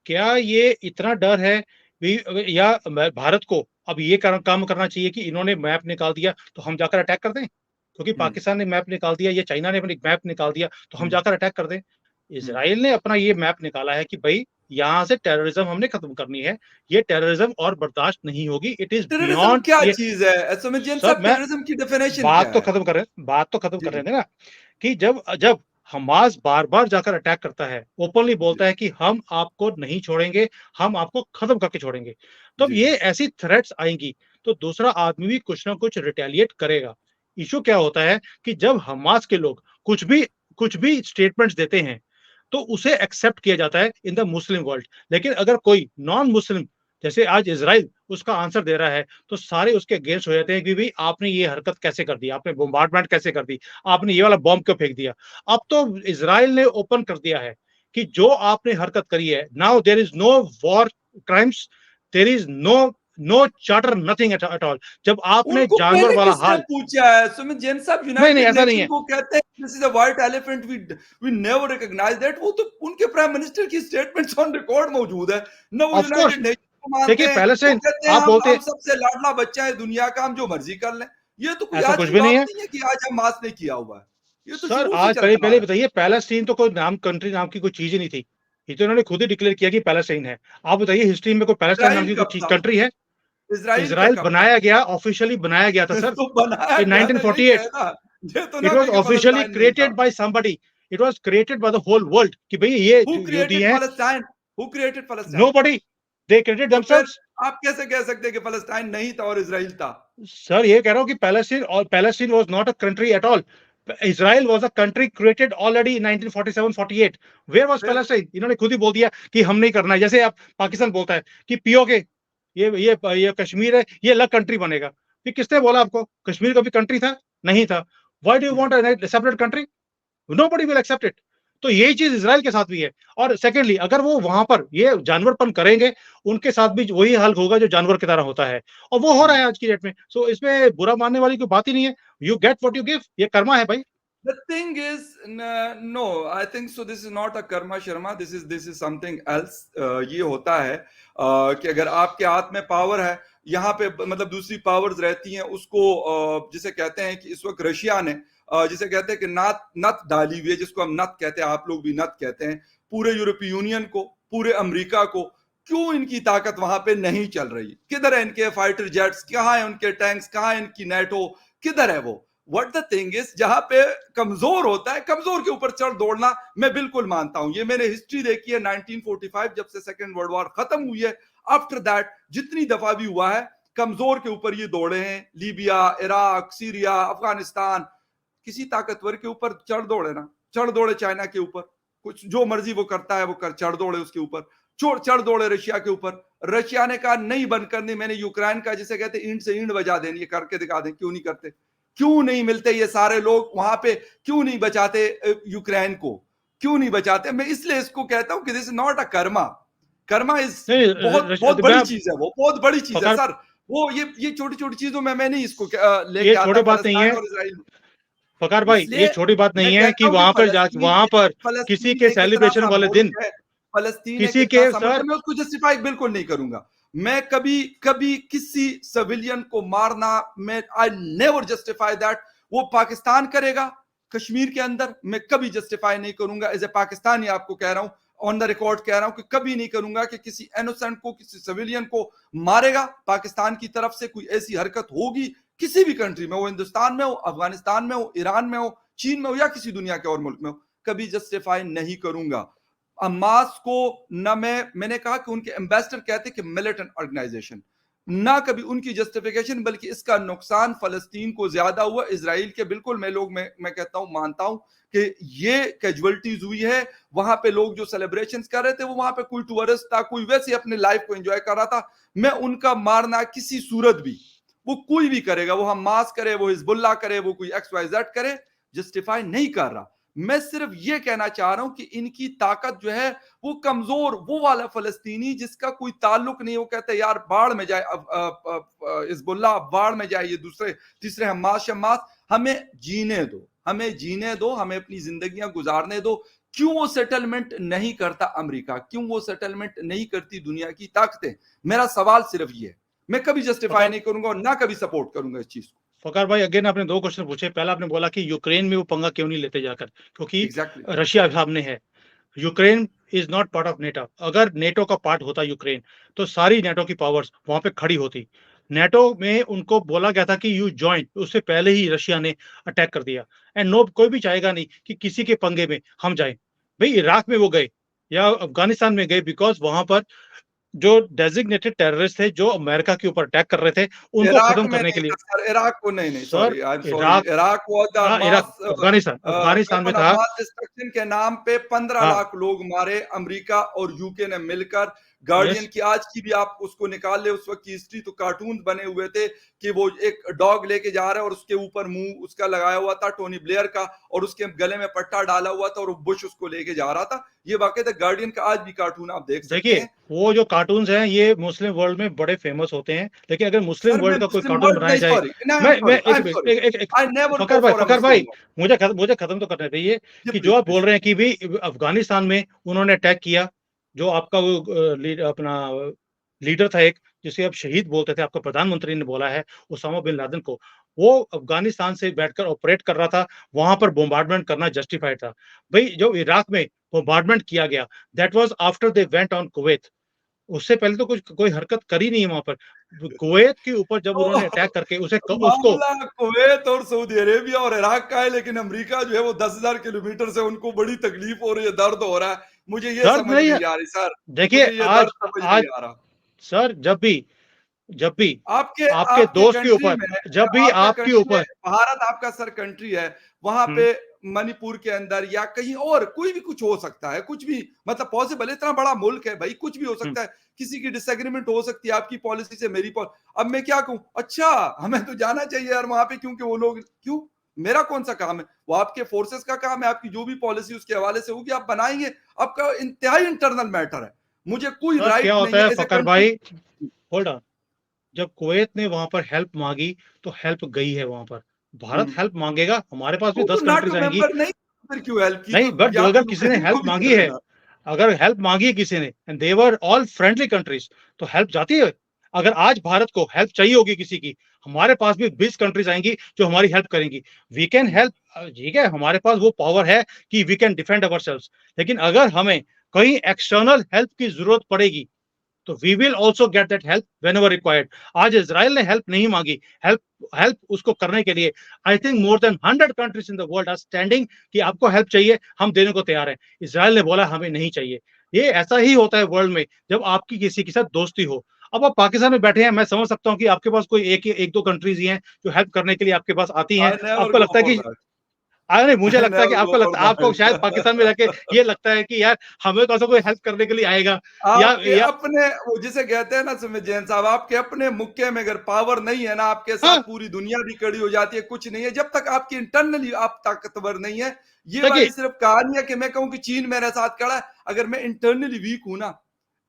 क्या ये इतना डर है भी या भारत को अब ये काम करना चाहिए कि इन्होंने मैप निकाल दिया तो हम जाकर अटैक कर दें? क्योंकि हुँ, पाकिस्तान ने मैप निकाल दिया या चाइना ने अपनी मैप निकाल दिया तो हम हुँ, जाकर अटैक कर दें? हुँ। इज़राइल ने अपना ये मैप निकाला है कि भई यहाँ से टेररिज़्म हमने खत्म करनी है। ये टेररिज़्म और बर्दाश्त नहीं होगी। इट इज़ टेररिज्म बियॉन्ड क्या ये चीज़ है? सुमित जैन सब साहब मैं टेररिज्म की डेफिनिशन क्या है? बात तो खत्म जी, कर रहे जी, थे ना कि जब जब हमास बार-बार जाकर अटैक करता है, ओपनली जी, बोलता है कि हम आपको नहीं छोड़ेंगे, हम आपको खत्म करके छोड़ेंगे। तब जी, ये जी, ऐसी थ्रेट्स आएँगी, तो दूसरा आदमी भी कुछ ना कुछ रिटेलिएट करेगा। इश्यू क्या होता है कि जब हमास के लोग कुछ भी स्टेटमेंट्स देते हैं, तो उसे एक्सेप्ट किया जाता है इन द मुस्लिम वर्ल्ड। लेकिन अगर कोई नॉन मुस्लिम जैसे आज इज़राइल उसका आंसर दे रहा है, तो सारे उसके अगेंस्ट हो जाते हैं कि भई आपने ये हरकत कैसे कर दी? आपने बॉम्बार्डमेंट कैसे कर दी? आपने ये वाला बॉम्ब क्यों फेंक दिया? अब तो इज़राइल ने ओपन कर दिया है कि जो आपने हरकत करी है, now there is no war crimes, there is no charter nothing at all. जब आपने उनको जानवर पहले वाला किसने हाल पूछा है? सुमित जैन साहब नहीं, नहीं यूनाइटेड ऐसा नहीं नेशन है। को कहते हैं this is a white elephant we never recognise that वो तो उनके प्राइम मिनिस्टर की स्टेटमेंट्स ऑन रिकॉर्ड मौजूद है। ना वो ऑफ कोर्स यूनाइटेड नेशन को मानते देखिए हैं, वो पैलेस्टाइन कहते हैं आप बोलते हम सबसे लाडला बच्चा है दुनिया का, हम जो मर्ज़ी कर लें। ये तो कोई ऐसा आज कुछ की भी नहीं बात है। नहीं है कि आज हमास ने किया हुआ है। ये तो सर शुरू से आज पहले चलता आ पहले रहा है। बताइए पैलेस्टीन तो कोई नाम कंट्री नाम की कोई चीज़ ही नहीं थी। ये तो इन्होंने खुद ही डिक्लेयर किया कि पैलेस्टाइन है। आप बताइए हिस्ट्री में कोई पैलेस्टाइन नाम इज़राइल की कोई कब चीज़ था? कंट्री है? इज़राइल का इज़राइल कब था? बनाया गया ऑफिशियली बनाया गया था सर तो बनाया in गया था यही 1948 कहना। ये तो इट ना वाज़ कहे कि ऑफिशियली फ़लस्तीन नहीं था। Created by somebody it was created by the whole world कि भई ये हू जो यहूदी क्रिएटेड हैं फ़लस्तीन? हू क्रिएटेड फ़लस्तीन? नोबडी दे क्रिएटेड तो फिर देमसेल्व्स आप कैसे कह सकते हैं कि फलस्तीन नहीं था और इजराइल था? सर ये कह रहा हूँ कि Palestine was not a country at all. Israel was a country created already in 1947-48। Where was फिर पैलेस्टाइन? इन्होंने खुद ही बोल दिया कि हम नहीं करना है। जैसे आप पाकिस्तान बोलता है कि पीओके ये कश्मीर है, ये अलग कंट्री बनेगा। ये किसने बोला आपको? कश्मीर कभी कंट्री था? नहीं था। Why do you want a separate country? Nobody will accept it. तो यही चीज इसराइल के साथ भी है। और सेकेंडली अगर वो वहां पर ये जानवरपन करेंगे, उनके साथ भी वही हाल होगा जो जानवर की तरह होता है, और वो हो रहा है आज की डेट में। सो इसमें बुरा मानने वाली कोई बात ही नहीं है। You get what you give, ये कर्मा है भाई। The thing is, no, I think so. This is not a karma Sharma. This is something else. ये होता है कि अगर आपके हाथ में पावर है, यहाँ पे मतलब दूसरी पावर्स रहती हैं, उसको जिसे कहते हैं कि इस वक्त रशिया ने जिसे कहते हैं कि नत डाली हुई है, जिसको हम नत कहते हैं, आप लोग भी नत कहते हैं, पूरे यूरोपीय यूनियन को, पूरे अमेरिका को। क्यों इनकी ताकत वहां पे नहीं चल रही? किधर है इनके फाइटर जेट्स? कहाँ है उनके टैंक्स? कहाँ है इनकी नेटो? किधर है वो? व्हाट द थिंग इज, जहां पे कमजोर होता है, कमजोर के ऊपर चढ़ दौड़ना मैं बिल्कुल मानता हूं। ये मैंने हिस्ट्री देखी है 1945 जब से सेकेंड वर्ल्ड वॉर खत्म हुई है, आफ्टर दैट जितनी दफा भी हुआ है, कमजोर के ऊपर ये दौड़े हैं। लीबिया, इराक, सीरिया, अफगानिस्तान, किसी ताकतवर के ऊपर चढ़ दौड़े ना, चढ़ दौड़े चाइना के ऊपर, कुछ जो मर्जी वो करता है वो कर, चढ़ दौड़े उसके ऊपर, चढ़ दौड़े रशिया के ऊपर। रशिया ने कहा नहीं बंद करनी, मैंने यूक्रेन का जिसे कहते ईंट से ईंट बजा देनी, ये करके दिखा दें। क्यों नहीं करते? क्यों नहीं मिलते ये सारे लोग वहां पे? क्यों नहीं बचाते यूक्रेन को? क्यों नहीं बचाते? मैं इसलिए इसको कहता हूं कि this is not a Karma. Karma is बहुत बहुत बड़ी चीज है, वो बहुत बड़ी चीज है फकर सर। वो ये छोटी छोटी चीजों में मैं नहीं इसको ये लेके आता छोटी बात नहीं फलस्तीन है और इसराइल। फकार भाई, ये इसलिए छोटी बात मैं नहीं है कि कहता हूं कि वहां पर किसी के फलस्तीन एक इतना सेलिब्रेशन सा वाले दिन मुल्क है, फलस्तीन एक किसी इतना के सा मुल्क है, सर मैं उसको जस्टिफाई बिल्कुल नहीं करूंगा। मैं कभी कभी किसी सिविलियन को मारना, मैं आई नेवर जस्टिफाई दैट। वो पाकिस्तान करेगा कश्मीर के अंदर, मैं कभी जस्टिफाई नहीं करूंगा। एज ए पाकिस्तानी आपको कह रहा हूं, ऑन द रिकॉर्ड कह रहा हूं कि कभी नहीं करूंगा कि किसी इनोसेंट को, किसी सिविलियन को मारेगा। पाकिस्तान की तरफ से कोई ऐसी हरकत होगी किसी भी कंट्री में, वो हिंदुस्तान में हो, अफगानिस्तान में हो, ईरान में हो, चीन में हो, या किसी दुनिया के और मुल्क में हो, कभी जस्टिफाई नहीं करूंगा। अम्मास को न मैंने कहा कि उनके एम्बेसडर कहते कि मिलिटेंट ऑर्गेनाइजेशन, ना कभी उनकी जस्टिफिकेशन, बल्कि इसका नुकसान फलस्तीन को ज्यादा हुआ, इसराइल के बिल्कुल मैं कहता हूं, मानता हूं कि ये कैजुअलिटीज हुई है। वहां पे लोग जो सेलिब्रेशंस कर रहे थे, वो वहां पे कोई टूरिस्ट था, कोई वैसे अपने लाइफ को एंजॉय कर रहा था। मैं उनका मारना किसी सूरत भी, वो कोई भी करेगा, वो हमास करे, वो हिजबुल्ला करे, वो कोई एक्स वाई जेड करे, जस्टिफाई नहीं कर रहा। मैं सिर्फ ये कहना चाह रहा हूं कि इनकी ताकत जो है, वो कमजोर, वो वाला फलस्तीनी जिसका कोई ताल्लुक नहीं, वो कहते यार बाढ़ में जाए हिजबुल्ला, बाढ़ में जाए ये दूसरे तीसरे हमास शमास, हमें जीने दो, हमें जीने दो, हमें अपनी जिंदगियां गुजारने दो। क्यों वो सेटलमेंट नहीं करता अमेरिका? क्यों वो सेटलमेंट नहीं करती दुनिया की ताकतें? मेरा सवाल सिर्फ ये है। मैं कभी जस्टिफाई नहीं करूंगा और ना कभी सपोर्ट करूंगा इस चीज को। फकार भाई, अगेन आपने दो क्वेश्चन पूछे। पहला आपने बोला कि यूक्रेन में वो पंगा क्यों नहीं लेते जाकर, क्योंकि एग्जैक्टली। रशिया सामने है। Ukraine is not part of NATO. अगर नेटो का पार्ट होता यूक्रेन, तो सारी नेटो की पावर्स वहां पे खड़ी होती। नेटो में उनको बोला गया था कि यू ज्वाइन, उससे पहले ही रशिया ने अटैक कर दिया। एंड नो, कोई भी चाहेगा नहीं कि किसी के पंगे में हम जाएं। भाई इराक में वो गए या अफगानिस्तान में गए, बिकॉज वहां पर जो डेजिग्नेटेड टेररिस्ट थे, जो अमेरिका के ऊपर अटैक कर रहे थे, उनको इराक खत्म में करने के नहीं लिए। था सर, इराक को नहीं, नहीं, sir, sorry, I am sorry, Iraq, Iraq was the हाँ, इराक, मास अफगानिस्तान में वेपन ऑफ था। मास डिस्ट्रक्शन के नाम पे 15 हाँ, लाख लोग मारे अमेरिका और यूके ने मिलकर। यस, गार्डियन की आज की भी आप उसको निकाल ले, उस वक्त की हिस्ट्री, तो कार्टून बने हुए थे कि वो एक डॉग लेके जा रहा है और उसके ऊपर मुंह उसका लगाया हुआ था टोनी ब्लेयर का, और उसके गले में पट्टा डाला हुआ था, और बुश उसको लेके जा रहा था। ये वाकई था, गार्डियन का आज भी कार्टून आप देख सकते देखिए हैं। वो जो कार्टून्स हैं ये मुस्लिम वर्ल्ड में बड़े फेमस होते हैं, लेकिन अगर मुस्लिम सर मैं वर्ल्ड का कोई मुस्लिम कार्टून वर्ल्ड बनाया नहीं, जाए। सॉरी, आई एम मैं सॉरी, आई एक एम एक सॉरी, एक, एक I never go for a फकर भाई, मुस्लिम वर्ल्ड। मुझे खत्म तो करने दीजिए। जी कि जो प्लीज आप बोल प्लीज। रहे हैं कि भी अफगानिस्तान में उन्होंने अटैक किया, जो आपका वो अपना लीडर था एक, जिसे आप शहीद बोलते थे, आपका प्रधानमंत्री ने बोला है, उसामा बिन लादेन को, वो अफगानिस्तान से बैठकर ऑपरेट कर रहा था, वहां पर बोम्बार्डमेंट करना जस्टिफाइड था। भाई जो इराक में बोम्बार्डमेंट किया गया, that was after they went on Kuwait. उससे पहले तो कुछ कोई हरकत करी नहीं है वहां पर। कुवैत के ऊपर जब उन्होंने अटैक करके उसको मामला कुवैत और सऊदी अरेबिया और इराक का है, लेकिन अमेरिका जो है वो 10,000 किलोमीटर से, उनको बड़ी तकलीफ हो रही है, दर्द हो रहा है। मुझे ये दर्द समझ नहीं है। नहीं आ रही सर, देखिए मुझे ये आज दर्द समझ आज नहीं आ रहा। सर जब भी आपके आपके आपके दोस्त के कंट्री ऊपर, में जब भी आपके आपके कंट्री में ऊपर भारत आपका सर कंट्री है, वहां हम्म, पे मणिपुर के अंदर या कहीं और कोई भी कुछ हो सकता है, कुछ भी मतलब पॉसिबल है, इतना बड़ा मुल्क है भाई, कुछ भी हो हम्म, सकता है, किसी की डिसएग्रीमेंट हो सकती है आपकी पॉलिसी से मेरी अब मैं क्या कहूं, अच्छा हमें तो जाना चाहिए यार वहां पे, क्योंकि वो लोग क्यों, मेरा कौन सा काम है, वो आपके फोर्सेस का काम है, आपकी जो भी पॉलिसी उसके हवाले से होगी आप बनाएंगे, आपका इंतहाई इंटरनल मैटर है, मुझे कोई सर क्या राइट नहीं होता है है एज ए फकर कंट्री। भाई, होल्ड ऑन, जब कुवैत ने वहां पर हेल्प मांगी तो हेल्प गई है वहां पर। भारत हेल्प मांगेगा, हमारे पास भी वो तो 10 नाटो कंट्रीज आएंगी। मेंबर नहीं, फिर क्यों हेल्प की, नहीं, तो बट जो या अगर तो किसी ने यूक्रेन हेल्प को भी मांगी कर है, देना। अगर हेल्प मांगी है किसी ने and they were all friendly countries, तो हेल्प जाती है। अगर आज भारत को हेल्प चाहिए होगी किसी की, हमारे पास भी 20 कंट्रीज आएंगी जो हमारी हेल्प करेंगी। वी कैन हेल्प, ठीक है, हमारे पास वो पावर है कि we can defend our selves. लेकिन अगर हमें कहीं एक्सटर्नल हेल्प की जरूरत पड़ेगी तो we will also get that help whenever required. आज इसराइल ने हेल्प नहीं मांगी, हेल्प हेल्प उसको करने के लिए I think more than 100 countries in the world are standing कि आपको हेल्प चाहिए, हम देने को तैयार हैं। इसराइल ने बोला हमें नहीं चाहिए। ये ऐसा ही होता है वर्ल्ड में जब आपकी किसी के साथ दोस्ती हो। अब आप पाकिस्तान में बैठे हैं, मैं समझ सकता हूँ कि आपके पास कोई एक दो कंट्रीज ही हैं जो हेल्प करने के लिए आपके पास आती हैं। आई नेवर आपको गो लगता है फॉर कि दैट, नहीं, मुझे आई लगता है कि नेवर गो फॉर आपको शायद दैट। पाकिस्तान में जाके ये लगता है कि यार हमें तो ऐसा कोई हेल्प करने के लिए आएगा। आपके या अपने वो जिसे कहते हैं ना सुमित जैन साहब, आपके अपने मुक्के में अगर पावर नहीं है ना, आपके साथ हाँ, पूरी दुनिया भी खड़ी हो जाती है, कुछ नहीं है जब तक आपकी इंटरनली आप ताकतवर नहीं है। ये देखिए, वाली सिर्फ कहानी है कि मैं कहूं कि चीन मेरे साथ खड़ा है, अगर मैं इंटरनली वीक हूं ना,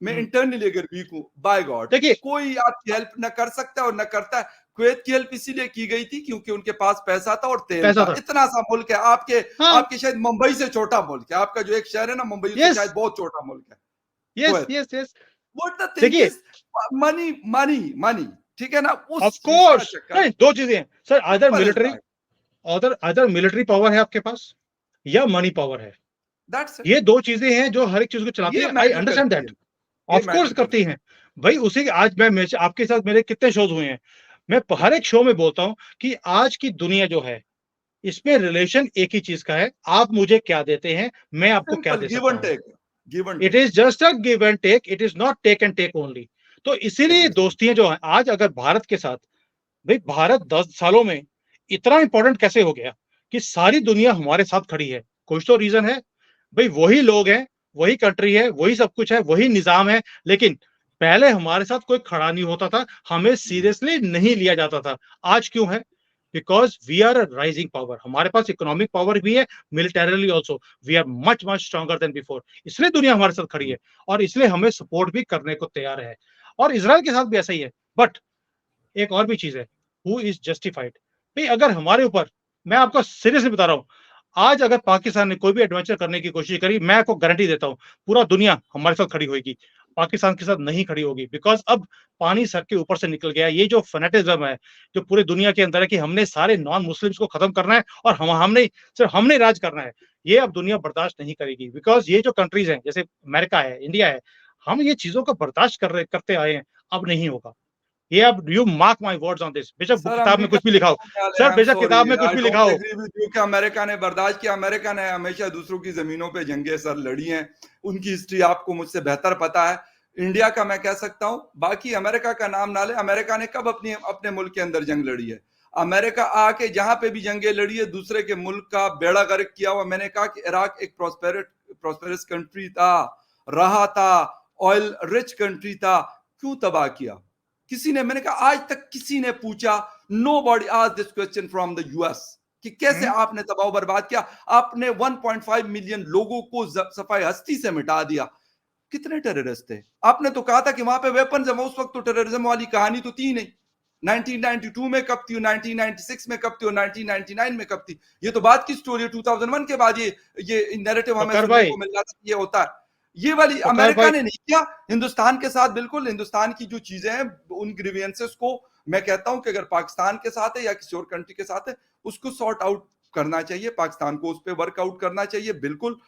मैं हम्म, इंटरनली अगर वीक हूं, बाय गॉड देखिए, कोई आपकी हेल्प ना कर सकता और ना करता है। कुवैत की हेल्प इसीलिए की गई थी क्योंकि उनके पास पैसा था और तेल पैसा था, था। इतना सा मुल्क है आपके, हाँ, आपके शायद मुंबई से छोटा मुल्क है, आपका जो एक शहर है ना मुंबई, उससे यस, शायद बहुत छोटा मुल्क है yes, Kuwait. Yes, yes. What the thing देखिए, इज, मनी मनी मनी, ठीक है ना, ऑफ उस चीज का कोर्स, चक्कर, नहीं, दो चीजें हैं sir, simple is that, either military power है आपके पास या मनी पावर है। दैट्स इट, ये दो चीजें हैं जो हर एक चीज को चलाती ये है, आई मैटर अंडरस्टैंड करती दैट। है, ये ऑफ कोर्स मैटर करती करती हैं भाई। उसी आज मैं आपके साथ मेरे कितने शोज हुए हैं, मैं हर एक शो में बोलता हूं कि आज की दुनिया जो है इसमें रिलेशन एक ही चीज का है, आप मुझे क्या देते हैं, मैं है, आपको क्या सिंपल दे गिव सकता एंड हूं। Take, give and it take, is just a give and take, it is not take and take only. तो इसीलिए एग्जैक्टली, दोस्तियां जो है आज अगर भारत के साथ, भाई भारत 10 सालों में इतना इंपॉर्टेंट कैसे हो गया कि सारी दुनिया हमारे साथ खड़ी है, कुछ तो रीजन है। भाई वही लोग हैं, वही कंट्री है, वही सब कुछ है, वही निजाम है, लेकिन पहले हमारे साथ कोई खड़ा नहीं होता था, हमें सीरियसली नहीं लिया जाता था। आज क्यों है? Because we are a rising power, हमारे पास इकोनॉमिक पावर भी है, militarily also we are much much stronger than before. इसलिए दुनिया हमारे साथ खड़ी है और इसलिए हमें सपोर्ट भी करने को तैयार है। और इसराइल के साथ भी ऐसा ही है। बट एक और भी चीज है, हु इज जस्टिफाइड। भाई अगर हमारे ऊपर, मैं आपको सीरियसली बता रहा हूं, आज अगर पाकिस्तान ने कोई भी एडवेंचर करने की कोशिश करी, मैं आपको गारंटी देता हूं पूरा दुनिया हमारे साथ खड़ी होगी, पाकिस्तान के साथ नहीं खड़ी होगी। बिकॉज अब पानी सर के ऊपर से निकल गया। ये जो फनेटिज्म है जो पूरे दुनिया के अंदर है कि हमने सारे नॉन मुस्लिम्स को खत्म करना है और हमने सिर्फ हमने राज करना है, ये अब दुनिया बर्दाश्त नहीं करेगी। बिकॉज ये जो कंट्रीज हैं जैसे अमेरिका है, इंडिया है, हम ये चीजों को बर्दाश्त करते आए हैं, अब नहीं होगा ये। अब you mark my words on this, बेशक सर किताब में अमेरिका कुछ भी के लिखा हो, सामने वाले, सर आई एम बेशक सॉरी, किताब में कुछ आई भी लिखा डोंट हो। एग्री विद यू कि अमेरिका ने बर्दाश्त किया, अमेरिका ने हमेशा दूसरों की जमीनों पे जंगें सर लड़ी हैं, उनकी हिस्ट्री आपको मुझसे बेहतर पता है। इंडिया का मैं कह सकता हूं, बाकी अमेरिका का नाम ना ले, अमेरिका ने कब अपनी अपने मुल्क के अंदर जंग लड़ी है? अमेरिका आके जहां पे भी जंगें लड़ी है दूसरे के मुल्क का बेड़ा गर्क किया हुआ। मैंने कहा कि इराक एक प्रोस्पेरस कंट्री था, रहा था, ऑयल रिच कंट्री था, क्यों तबाह किया? किसी ने, मैंने कहा आज तक किसी ने पूछा, नो बॉडी आज this question from the US कि कैसे हम्म, आपने तबाह बर्बाद किया, आपने 1.5 मिलियन लोगों को सफाई हस्ती से मिटा दिया। कितने टेररिस्ट थे? आपने तो कहा था कि वहां पे वेपन है, उस वक्त तो टेररिज्म वाली कहानी तो थी नहीं। 1992 में कब थी, 1996 में कब थी और 1999 में कब थी? ये तो बात की स्टोरी है। 2001 के बाद ये नैरेटिव हमें फकर सुनने भाई, को मिल रहा था कि ये होता है। ये वाली फकर अमेरिका भाई, ने नहीं किया। हिंदुस्तान के साथ बिल्कुल, हिंदुस्तान की जो चीजें हैं उन ग्रीवियंसेस को मैं कहता हूं कि अगर पाकिस्तान के साथ है या किसी और कंट्री के साथ है, उसको सॉर्ट आउट करना चाहिए, पाकिस्तान को उस पर वर्कआउट करना चाहिए, बिल्कुल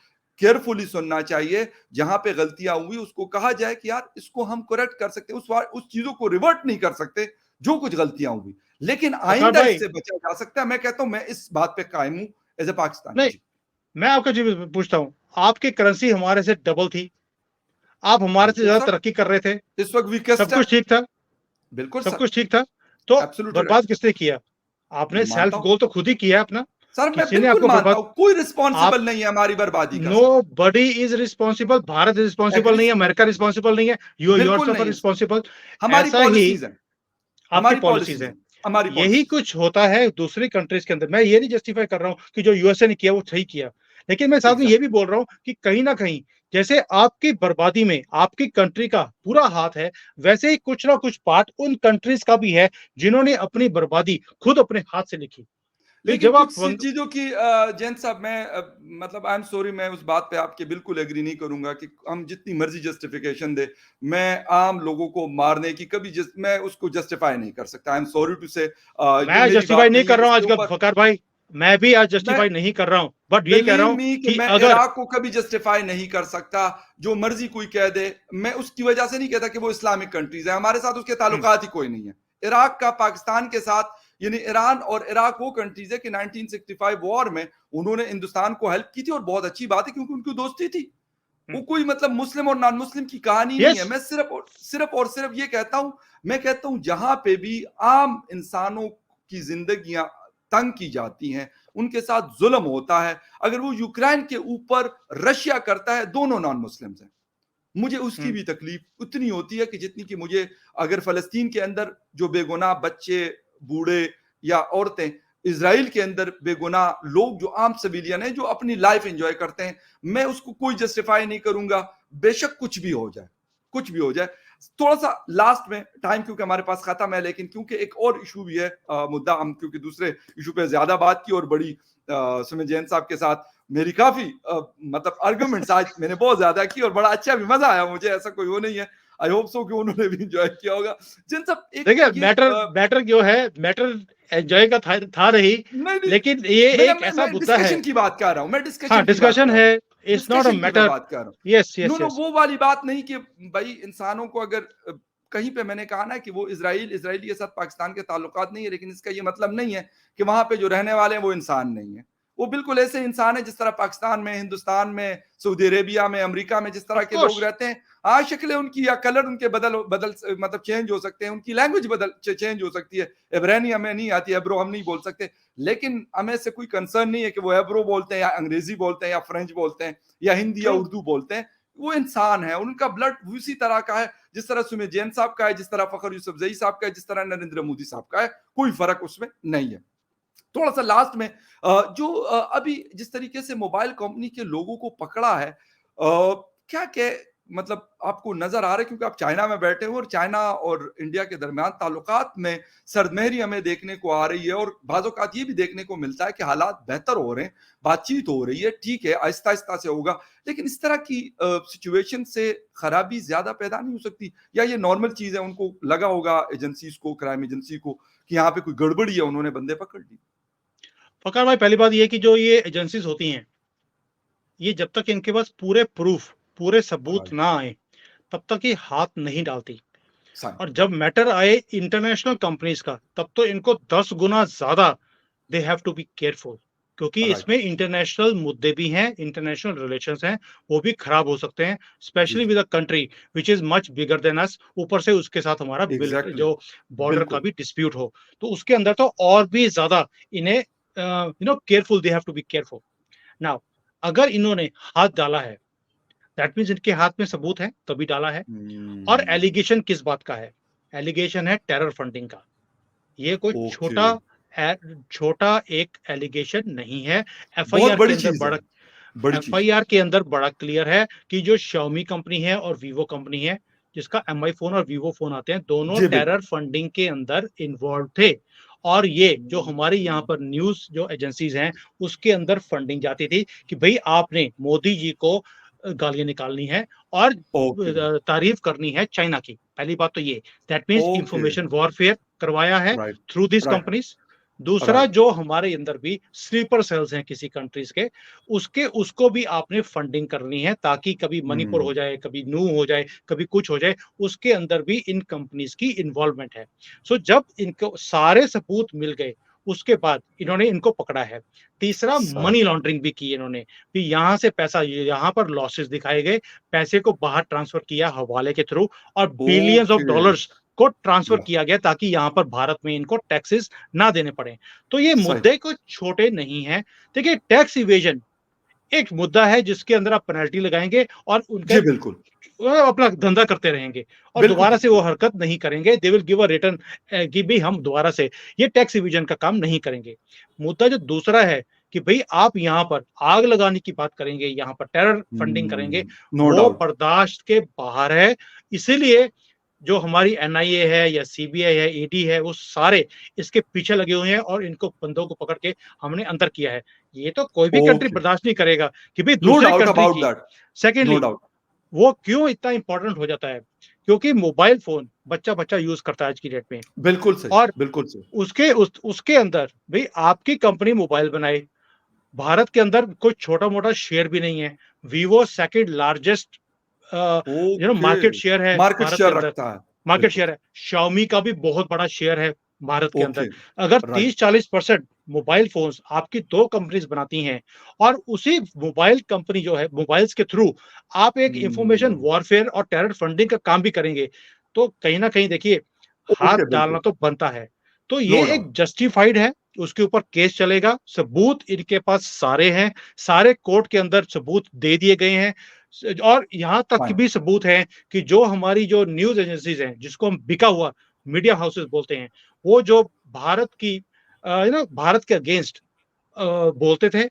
केयरफुली सुनना चाहिए। जहां पे गलतियां हुई उसको कहा जाए कि यार इसको हम करेक्ट कर सकते, उस चीजों को रिवर्ट नहीं कर सकते जो कुछ गलतियां हुई, लेकिन फकर आइंदा भाई, इससे बचा जा सकता है। मैं कहता हूं, मैं इस बात पे कायम हूं एज ए पाकिस्तानी नहीं, जी। मैं आपका जी पूछता हूँ, आपकी करेंसी हमारे से डबल थी, आप हमारे से बिल्कुल ज्यादा सर, तरक्की कर रहे थे, इस वक्त वीकेस्ट सब है। कुछ ठीक था, बिल्कुल सब सर, कुछ ठीक था, तो एब्सोल्युटली बर्बाद राइट। किसने किया? आपने मानता सेल्फ हूं गोल तो खुद ही किया है अपना, सर, मैं किसी ने बिल्कुल आपको मानता बर्बाद। हूं, कोई आप, रिस्पॉन्सिबल नहीं है हमारी बर्बादी का sir. Nobody is responsible, Bharat responsible agree नहीं है, सर, अमेरिका रिस्पांसिबल नहीं है, यू बिल्कुल योरसेल्फ आर नहीं है सर, रिस्पांसिबल। हमारी ऐसा ही पॉलिसीज हैं, आपकी हमारी पॉलिसीज पॉलिसीज है। हैं, हमारी यही पॉलिसीज। कुछ होता है दूसरी कंट्रीज के अंदर। मैं ये नहीं जस्टिफाई कर रहा हूँ कि जो यूएसए ने किया वो सही किया, लेकिन मैं साथ में ये एग्जैक्ट, भी बोल रहा हूँ कि कहीं ना कहीं जैसे आपकी बर्बादी में आपकी कंट्री का पूरा हाथ है, वैसे ही कुछ ना कुछ पार्ट उन कंट्रीज का भी है जिन्होंने अपनी बर्बादी खुद अपने हाथ से लिखी। फिर लेकिन जब कुछ आप सी चीजों की जैन साहब, मैं मतलब आई एम सॉरी, मैं उस बात पे आपके बिल्कुल एग्री नहीं करूंगा कि हम जितनी मर्जी जस्टिफिकेशन दे, मैं आम लोगों को मारने की कभी मैं उसको जस्टिफाई नहीं कर सकता। आई एम सॉरी टू से, ये मैं मेरी जस्टिफाई बात नहीं नहीं है कर रहा हूँ इसके आज का ऊपर। फकर भाई, मैं भी आज मैं, जस्टिफाई नहीं कर रहा हूँ, बट ये कह रहा बिलीव हूँ मी कि कि मैं अगर इराक को कभी जस्टिफाई नहीं कर सकता। जो मर्जी कोई कह दे, मैं उसकी वजह से नहीं कहता कि वो इस्लामिक कंट्रीज है, हमारे साथ उसके ताल्लुकात ही कोई नहीं है। इराक का पाकिस्तान के साथ, यानी ईरान और इराक वो कंट्रीज है कि 1965 वॉर में उन्होंने हिंदुस्तान को हेल्प की थी, और बहुत अच्छी बात है क्योंकि उनकी दोस्ती थी। वो कोई मतलब मुस्लिम और नॉन मुस्लिम की कहानी नहीं है। यस, मैं सिर्फ ये कहता हूं, मैं कहता हूं जहां पे भी आम इंसानों की जिंदगियां तंग की जाती हैं, उनके साथ जुल्म होता है, अगर वो यूक्रेन के ऊपर रशिया करता है, दोनों नॉन मुस्लिम्स हैं, मुझे उसकी भी तकलीफ उतनी होती है कि जितनी कि मुझे अगर फलस्तीन के अंदर जो बेगुनाह बच्चे, बूढ़े या औरतें, इसराइल के अंदर बेगुनाह लोग जो आम सिविलियन हैं, जो अपनी लाइफ एंजॉय करते हैं, मैं उसको कोई जस्टिफाई नहीं करूंगा, बेशक कुछ भी हो जाए, कुछ भी हो जाए। थोड़ा सा लास्ट में टाइम क्योंकि हमारे पास खत्म है, लेकिन क्योंकि एक और इशू भी है, मुद्दा, हम क्योंकि दूसरे इशू पे ज्यादा बात की और बड़ी सुमित जैन साहब के साथ मेरी काफी मतलब आर्गुमेंट्स आज मैंने बहुत ज्यादा की और बड़ा अच्छा भी मजा आया मुझे, ऐसा कोई वो नहीं है। आई होप सो कि उन्होंने भी एंजॉय किया होगा। जिन सब एक देखिए, ये मैटर जो है, मैटर एंजॉय का था नहीं, नहीं नहीं, लेकिन ये मैं एक मैं, ऐसा मैं मुद्दा है। डिस्कशन की बात कर रहा हूं, मैं हाँ, डिस्कशन की बात डिस्कशन कर है, रहा हूं, इट्स नॉट अ डिस्कशन की मैं मैटर। बात कर रहा हूं। Yes no yes no, yes. वो वाली बात नहीं कि भाई इंसानों को अगर कहीं पे मैंने कहा ना कि वो इसराइली के साथ पाकिस्तान के ताल्लुकात नहीं है, लेकिन इसका ये मतलब नहीं है कि वहां पे जो रहने वाले हैं वो इंसान नहीं है। वो बिल्कुल ऐसे इंसान है जिस तरह पाकिस्तान में, हिंदुस्तान में, सऊदी अरेबिया में, अमेरिका में जिस तरह ऑफ के लोग कोर्स। रहते हैं। हाँ, शक्लें उनकी या कलर उनके बदल बदल मतलब चेंज हो सकते हैं, उनकी लैंग्वेज बदल चेंज हो सकती है। इब्रानी हमें नहीं आती, एब्रो हम नहीं बोल सकते, लेकिन हमें से कोई कंसर्न नहीं है कि वो एब्रो बोलते हैं या अंग्रेजी बोलते हैं या फ्रेंच बोलते हैं या हिंदी या ट्रू। उर्दू बोलते हैं। वो इंसान है, उनका ब्लड उसी तरह का है जिस तरह सुमित जैन साहब का है, जिस तरह फखर यूसुफजई साहब का है, जिस तरह नरेंद्र मोदी साहब का है। कोई फर्क उसमें नहीं है। थोड़ा सा लास्ट में जो अभी जिस तरीके से मोबाइल कंपनी के लोगों को पकड़ा है, क्या क्या मतलब आपको नजर आ रहा है, क्योंकि आप चाइना में बैठे हो और चाइना और इंडिया के दरमियान ताल्लुकात में सरदमहरी हमें देखने को आ रही है, और बाज़-औक़ात ये भी देखने को मिलता है कि हालात बेहतर हो रहे हैं, बातचीत हो रही है, ठीक है, आहिस्ता-आहिस्ता से होगा, लेकिन इस तरह की सिचुएशन से खराबी ज्यादा पैदा नहीं हो सकती, या ये नॉर्मल चीज है, उनको लगा होगा एजेंसीज को, क्राइम एजेंसी को, कि यहाँ पे कोई गड़बड़ी है, उन्होंने बंदे पकड़ लिए। फकर भाई, पहली बात ये है कि जो ये एजेंसीज होती हैं, ये जब तक इनके पास पूरे प्रूफ, पूरे सबूत राइट, ना आए, तब तक ये हाथ नहीं डालती। साइन, और जब मैटर आए इंटरनेशनल कंपनीज का, तब तो इनको 10 गुना ज्यादा they have to be careful, क्योंकि राइट, इसमें इंटरनेशनल मुद्दे भी हैं, इंटरनेशनल रिलेशंस हैं, वो भी खराब हो सकते हैं, जी स्पेशली जी, with a country which is much bigger than us. ऊपर से उसके साथ हमारा एग्जैक्टली, जो बॉर्डर का बिल्कुल, भी डिस्प्यूट हो, तो उसके अंदर तो और भी ज्यादा इन्हें careful, they have to be careful. Now, अगर इन्होंने हाथ डाला है, दैट मीन्स इनके हाथ में सबूत है, तभी डाला है। और एलिगेशन किस बात का है? एलिगेशन है टेरर फंडिंग का। ये कोई ओके, छोटा एक एलिगेशन नहीं है। बहुत एफआईआर के बड़ी अंदर चीज है, बड़ा बड़ी चीज, एफआईआर के अंदर बड़ा क्लियर है कि जो Xiaomi कंपनी है और Vivo कंपनी है, जिसका एमआई फोन और Vivo फोन आते हैं, दोनों जी टेरर बिल्कुल, फंडिंग के अंदर इन्वॉल्व थे। और ये जो हमारी यहाँ पर न्यूज़ जो एजेंसीज़ हैं, उसके अंदर फंडिंग जाती थी कि भई आपने मोदी जी को गालियाँ निकालनी है और ओके, तारीफ करनी है चाइना की। पहली बात तो ये, that means okay, information warfare करवाया है right, through this right, companies. दूसरा, राइट, जो हमारे अंदर भी स्लीपर सेल्स हैं किसी कंट्रीज़ के, उसको भी आपने फंडिंग करनी है, ताकि कभी मणिपुर हो जाए, कभी नूह हो जाए, कभी कुछ हो जाए, उसके अंदर भी इन कंपनीज़ की इन्वॉल्वमेंट है। सो जब इनको सारे सबूत मिल गए उसके बाद इन्होंने इनको पकड़ा है। तीसरा, सही। मनी लॉन्ड्रिंग भी की इन्होंने, कि यहाँ से पैसा, यहाँ पर लॉसेस दिखाए गए, पैसे को बाहर ट्रांसफर किया हवाले के थ्रू और बिलियंस ऑफ ओके। डॉलर्स को ट्रांसफर या किया गया ताकि यहाँ पर भारत में इनको टैक्सेस ना देने पड़े। तो ये सही। मुद्दे कुछ छोटे नहीं हैं। देखिए, टैक्स इवेजन एक मुद्दा है जिसके अंदर आप पेनल्टी लगाएंगे और उनका जी बिल्कुल। वो अपना धंधा करते रहेंगे और बिल्कुल दोबारा ठीक, से वो बिल्कुल। हरकत नहीं करेंगे। They will give a return कि भाई हम दोबारा से ये टैक्स इवेजन का काम नहीं करेंगे। मुद्दा जो दूसरा है कि भाई आप यहाँ पर आग लगाने की बात करेंगे, यहाँ पर टेरर फंडिंग करेंगे, नो वो डाउट। बर्दाश्त के बाहर है। इसीलिए जो हमारी एनआईए है या सीबीआई है, ईडी है, वो सारे इसके पीछे लगे हुए हैं और इनको बंदों को पकड़ के हमने अंदर किया है। ये तो कोई भी कंट्री ओके। बर्दाश्त नहीं करेगा कि भाई नो दूसरी डाउट कंट्री अबाउट की। दैट। No secondly, doubt. वो क्यों इतना इंपॉर्टेंट हो जाता है? क्योंकि मोबाइल फोन बच्चा-बच्चा यूज़ करता है आज की डेट में बिल्कुल सही, और बिल्कुल सही। उसके अंदर भई आपकी कंपनी मोबाइल बनाए, भारत के अंदर कोई छोटा-मोटा शेयर भी नहीं है। Vivo second largest okay. Market share है मार्केट भारत के शेयर अंदर, रखता है। मार्केट बिल्कुल। शेयर है। Xiaomi का भी बहुत बड़ा शेयर है भारत के अंदर। ओके। अगर राइट। 30-40% मोबाइल फ़ोन्स आपकी 2 कंपनीज़ बनाती हैं और उसी मोबाइल कंपनी जो है, मोबाइल्स के थ्रू आप एक इंफॉर्मेशन हुँ। वॉरफेयर और टेरर फंडिंग का काम भी करेंगे, तो कहीं न कहीं देखिए, हाथ ओके, डालना बिल्कुल। तो बनता है। तो ये नो एक डाउट। जस्टिफाइड है, उसके ऊपर केस चलेगा, सबूत इनके पास सारे हैं, सारे कोर्ट के अंदर सबूत दे दिए गए हैं। और यहाँ तक फाइन। भी सबूत है कि जो हमारी जो न्यूज़ एजेंसीज़ हैं, जिसको हम बिका हुआ मीडिया हाउसेज़ बोलते हैं, वो जो भारत की भारत के अगेंस्ट बोलते थे,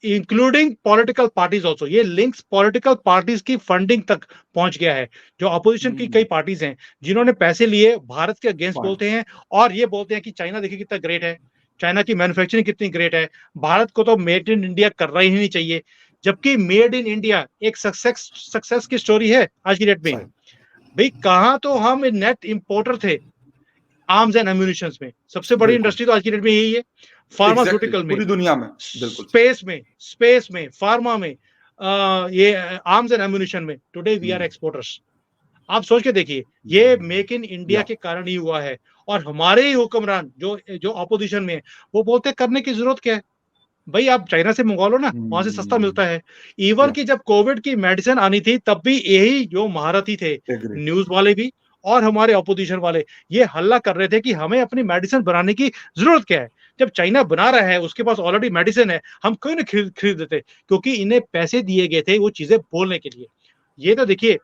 इंक्लूडिंग पॉलिटिकल पार्टीज ऑल्सो। ये लिंक्स पॉलिटिकल पार्टीज की फंडिंग तक पहुंच गया है। जो अपोजिशन की कई हुँ। पार्टीज हैं, जिन्होंने पैसे लिए, भारत के अगेंस्ट फाइन। बोलते हैं और ये बोलते हैं कि चाइना देखिए कितना ग्रेट है, चाइना की मैन्युफैक्चरिंग कितनी ग्रेट है, भारत को तो मेड इन इंडिया करना ही नहीं चाहिए। जबकि मेड इन इंडिया एक सक्सेस सक्सेस की स्टोरी है आज की डेट में। सही। भाई कहाँ तो हम नेट इंपोर्टर थे आर्म्स एंड एम्यूनिशंस में। सबसे बड़ी बिल्कुल। इंडस्ट्री तो आज की डेट में यही है। एग्ज़ैक्टली फार्मास्यूटिकल में, पूरी दुनिया में। बिल्कुल सही। स्पेस में, फार्मा में, ये आर्म्स एंड एम्यूनिशन में टुडे वी आर हुँ। एक्सपोर्टर्स। आप सोच के देखिए, ये मेक इन इंडिया या के कारण ही हुआ है और हमारे ही हुक्मरान जो जो अपोजिशन में है, वो बोलते हैं करने की जरूरत क्या है? भाई आप चाइना से मंगवा लो ना, वहां से सस्ता हुँ। मिलता है। इवन या कि जब कोविड की मेडिसिन आनी थी तब भी यही जो महारथी थे, एग्री। न्यूज वाले भी और हमारे अपोजिशन वाले, ये हल्ला कर रहे थे कि हमें अपनी मेडिसिन बनाने की जरूरत क्या है? जब चाइना बना रहा है, उसके पास ऑलरेडी मेडिसिन है, हम क्यों नहीं खरीद लेते? क्योंकि इन्हें पैसे दिए गए थे वो चीजें बोलने के लिए। ये तो देखिए,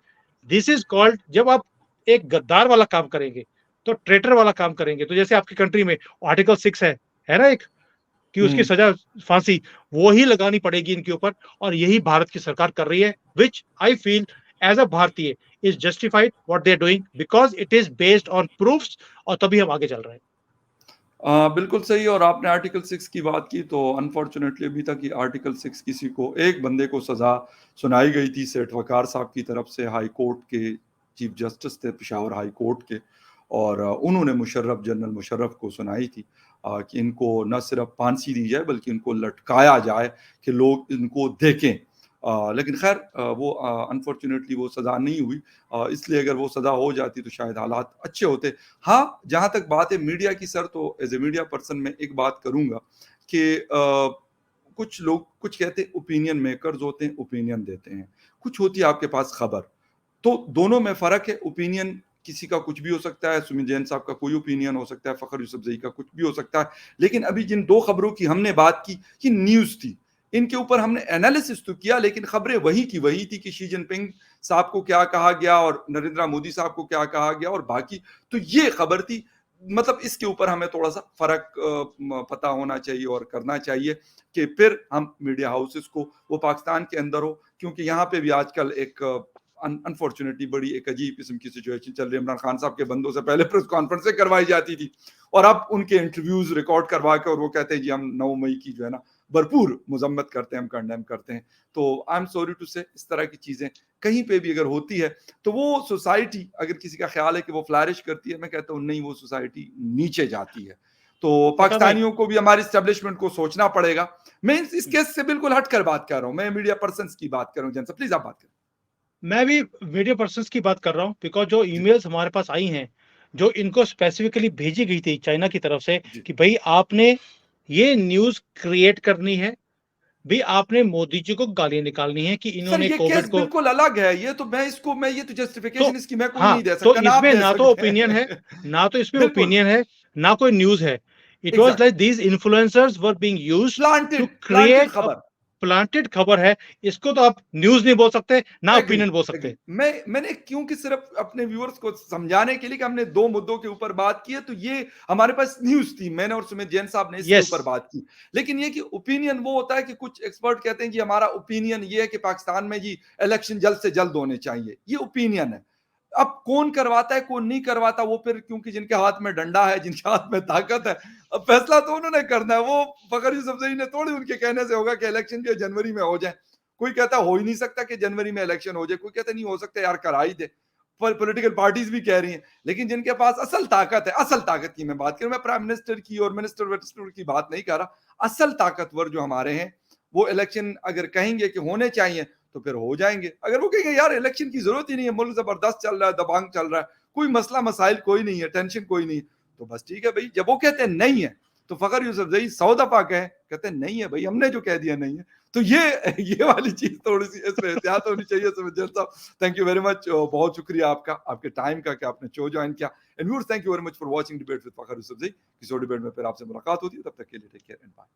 दिस इज कॉल्ड, जब आप एक गद्दार वाला काम करेंगे, तो ट्रेटर वाला काम करेंगे, तो जैसे आपकी कंट्री में आर्टिकल 6 है ना एक, कि उसकी हुँ। सजा फांसी वो ही लगानी पड़ेगी इनके ऊपर और यही भारत की सरकार कर रही है, which I feel as a भारतीय is justified what they are doing because it is based on proofs और तभी हम आगे चल रहे हैं। बिल्कुल सही। और आपने आर्टिकल 6 की बात की तो अनफॉर्चुनेटली अभी तक ये आर्टिकल 6 किसी को, एक बंदे को सज़ा सुनाई गई थी सेठ वकार साहब की तरफ से, हाई कोर्ट के चीफ जस्टिस थे पेशावर हाई कोर्ट के। और उन्होंने मुशर्रफ, जनरल मुशर्रफ को सुनाई थी कि इनको न सिर्फ फांसी दी जाए बल्कि इनको लटकाया जाए कि लोग इनको देखें। लेकिन खैर वो अनफॉर्चुनेटली वो सज़ा नहीं हुई। इसलिए अगर वो सज़ा हो जाती तो शायद हालात अच्छे होते। हाँ, जहाँ तक बात है मीडिया की सर, तो एज़ ए मीडिया पर्सन मैं एक बात करूँगा कि कुछ लोग कुछ कहते हैं ओपिनियन मेकर्स होते हैं, ओपिनियन देते हैं। कुछ होती है आपके पास खबर। तो दोनों में फ़र्क है। ओपिनियन किसी का कुछ भी हो सकता है, सुमित जैन साहब का कोई ओपिनियन हो सकता है, फ़खर यूसुफ़ज़ई का कुछ भी हो सकता है। लेकिन अभी जिन 2 खबरों की हमने बात की, ये न्यूज़ थी। इनके ऊपर हमने एनालिसिस तो किया लेकिन खबरें वही की वही थी कि शी जिनपिंग साहब को क्या कहा गया और नरेंद्र मोदी साहब को क्या कहा गया और बाकी। तो ये खबर थी। मतलब इसके ऊपर हमें थोड़ा-सा फ़र्क पता होना चाहिए और करना चाहिए कि फिर हम मीडिया हाउसेस को, वो पाकिस्तान के अंदर हो, क्योंकि यहाँ पे भी आजकल एक अनफॉर्चुनेटली बड़ी एक अजीब किस्म की सिचुएशन चल रही है। इमरान खान साहब के बंदों से पहले प्रेस कॉन्फ्रेंसें करवाई जाती थी और अब उनके इंटरव्यूज रिकॉर्ड करवा के और वो कहते हैं जी हम 9 मई की जो है ना भरपूर मजम्मत करते हैं, हम कंडेम करते हैं। तो आई एम सॉरी टू से इस तरह की चीजें कहीं पे भी अगर होती है तो वो सोसाइटी, अगर किसी का ख्याल है कि वो फ्लैरिश करती है, मैं कहता हूँ नहीं, वो सोसाइटी नीचे जाती है। तो पता भाई, पाकिस्तानियों को भी हमारे स्टैब्लिशमेंट को सोचना पड़ेगा। मैं इस केस से बिल्कुल हटकर बात कर रहा हूँ, मैं मीडिया पर्सन की बात कर रहा हूँ। जनसा प्लीज आप बात करें। मैं भी मीडिया पर्सन्स की बात कर रहा हूँ बिकॉज़ जो जी। ईमेल्स हमारे पास आई हैं, जो इनको स्पेसिफिकली भेजी गई थी चाइना की तरफ से जी। कि भाई आपने ये न्यूज़ क्रिएट करनी है, भई आपने मोदी जी को गालियाँ निकालनी है कि सर इन्होंने ये कोविड केस को बिल्कुल अलग है। ये तो मैं ये तो तो जस्टिफिकेशन इसकी मैं कोई हाँ, नहीं दे तो सकता, ना आप इसमें दे ना तो सकते ओपिनियन है, हैं। ना तो इसमें बिल्कुल, ओपिनियन है, ना कोई न्यूज़ है। It was like exactly. These influencers were being used to planted create a खबर। प्लांटेड खबर है। इसको तो आप न्यूज़ नहीं बोल सकते, ना एग्री, ओपिनियन बोल एग्री। सकते। मैंने क्योंकि सिर्फ अपने व्यूअर्स को समझाने के लिए कि हमने 2 मुद्दों के ऊपर बात की है, तो ये हमारे पास न्यूज़ थी। मैंने और सुमित जैन साहब ने इसके यस, ऊपर बात की। लेकिन ये कि ओपिनियन वो होता है कि कुछ एक्सपर्ट कहते हैं कि हमारा ओपिनियन ये है कि पाकिस्तान में जी इलेक्शन जल्द से जल्द होने चाहिए। ये ओपिनियन है। अब कौन करवाता है, कौन नहीं करवाता, वो फिर क्योंकि जिनके हाथ में डंडा है, जिनके हाथ में ताकत है, अब फैसला तो उन्होंने करना है। वो फ़खर यूसुफ़ज़ई ने थोड़ी उनके कहने से होगा कि इलेक्शन जो है जनवरी में हो जाए। कोई कहता हो ही नहीं सकता कि जनवरी में इलेक्शन हो जाए, कोई कहता नहीं हो सकता यार करा ही दे। पॉलिटिकल पार्टीज भी कह रही हैं, लेकिन जिनके पास असल ताकत है, असल ताकत की मैं बात करूं, मैं प्राइम मिनिस्टर की और मिनिस्टर विनिस्टर की बात नहीं कर रहा। असल ताकतवर जो हमारे हैं, वो इलेक्शन अगर कहेंगे कि होने चाहिए तो फिर हो जाएंगे। अगर वो कहेंगे यार इलेक्शन की जरूरत ही नहीं है, मुल्क जबरदस्त चल रहा है, दबांग चल रहा है, कोई मसला मसाइल कोई नहीं है, टेंशन कोई नहीं है, तो बस ठीक है भाई। जब वो कहते हैं नहीं है, तो फखर यूसुफजई 100 दफा कहे, कहते हैं नहीं है भाई, हमने जो कह दिया नहीं है। तो ये वाली चीज थोड़ी सी इसमें एहतियात होनी चाहिए। सुमित साहब, थैंक यू वेरी मच, बहुत शुक्रिया आपका, आपके टाइम का कि आपने शो ज्वाइन किया। And viewers, thank you very much for watching debate with Fakhar Yousafzai. किसी और डिबेट में फिर आपसे मुलाकात होती है, तब तक के लिए टेक केयर एंड बाय।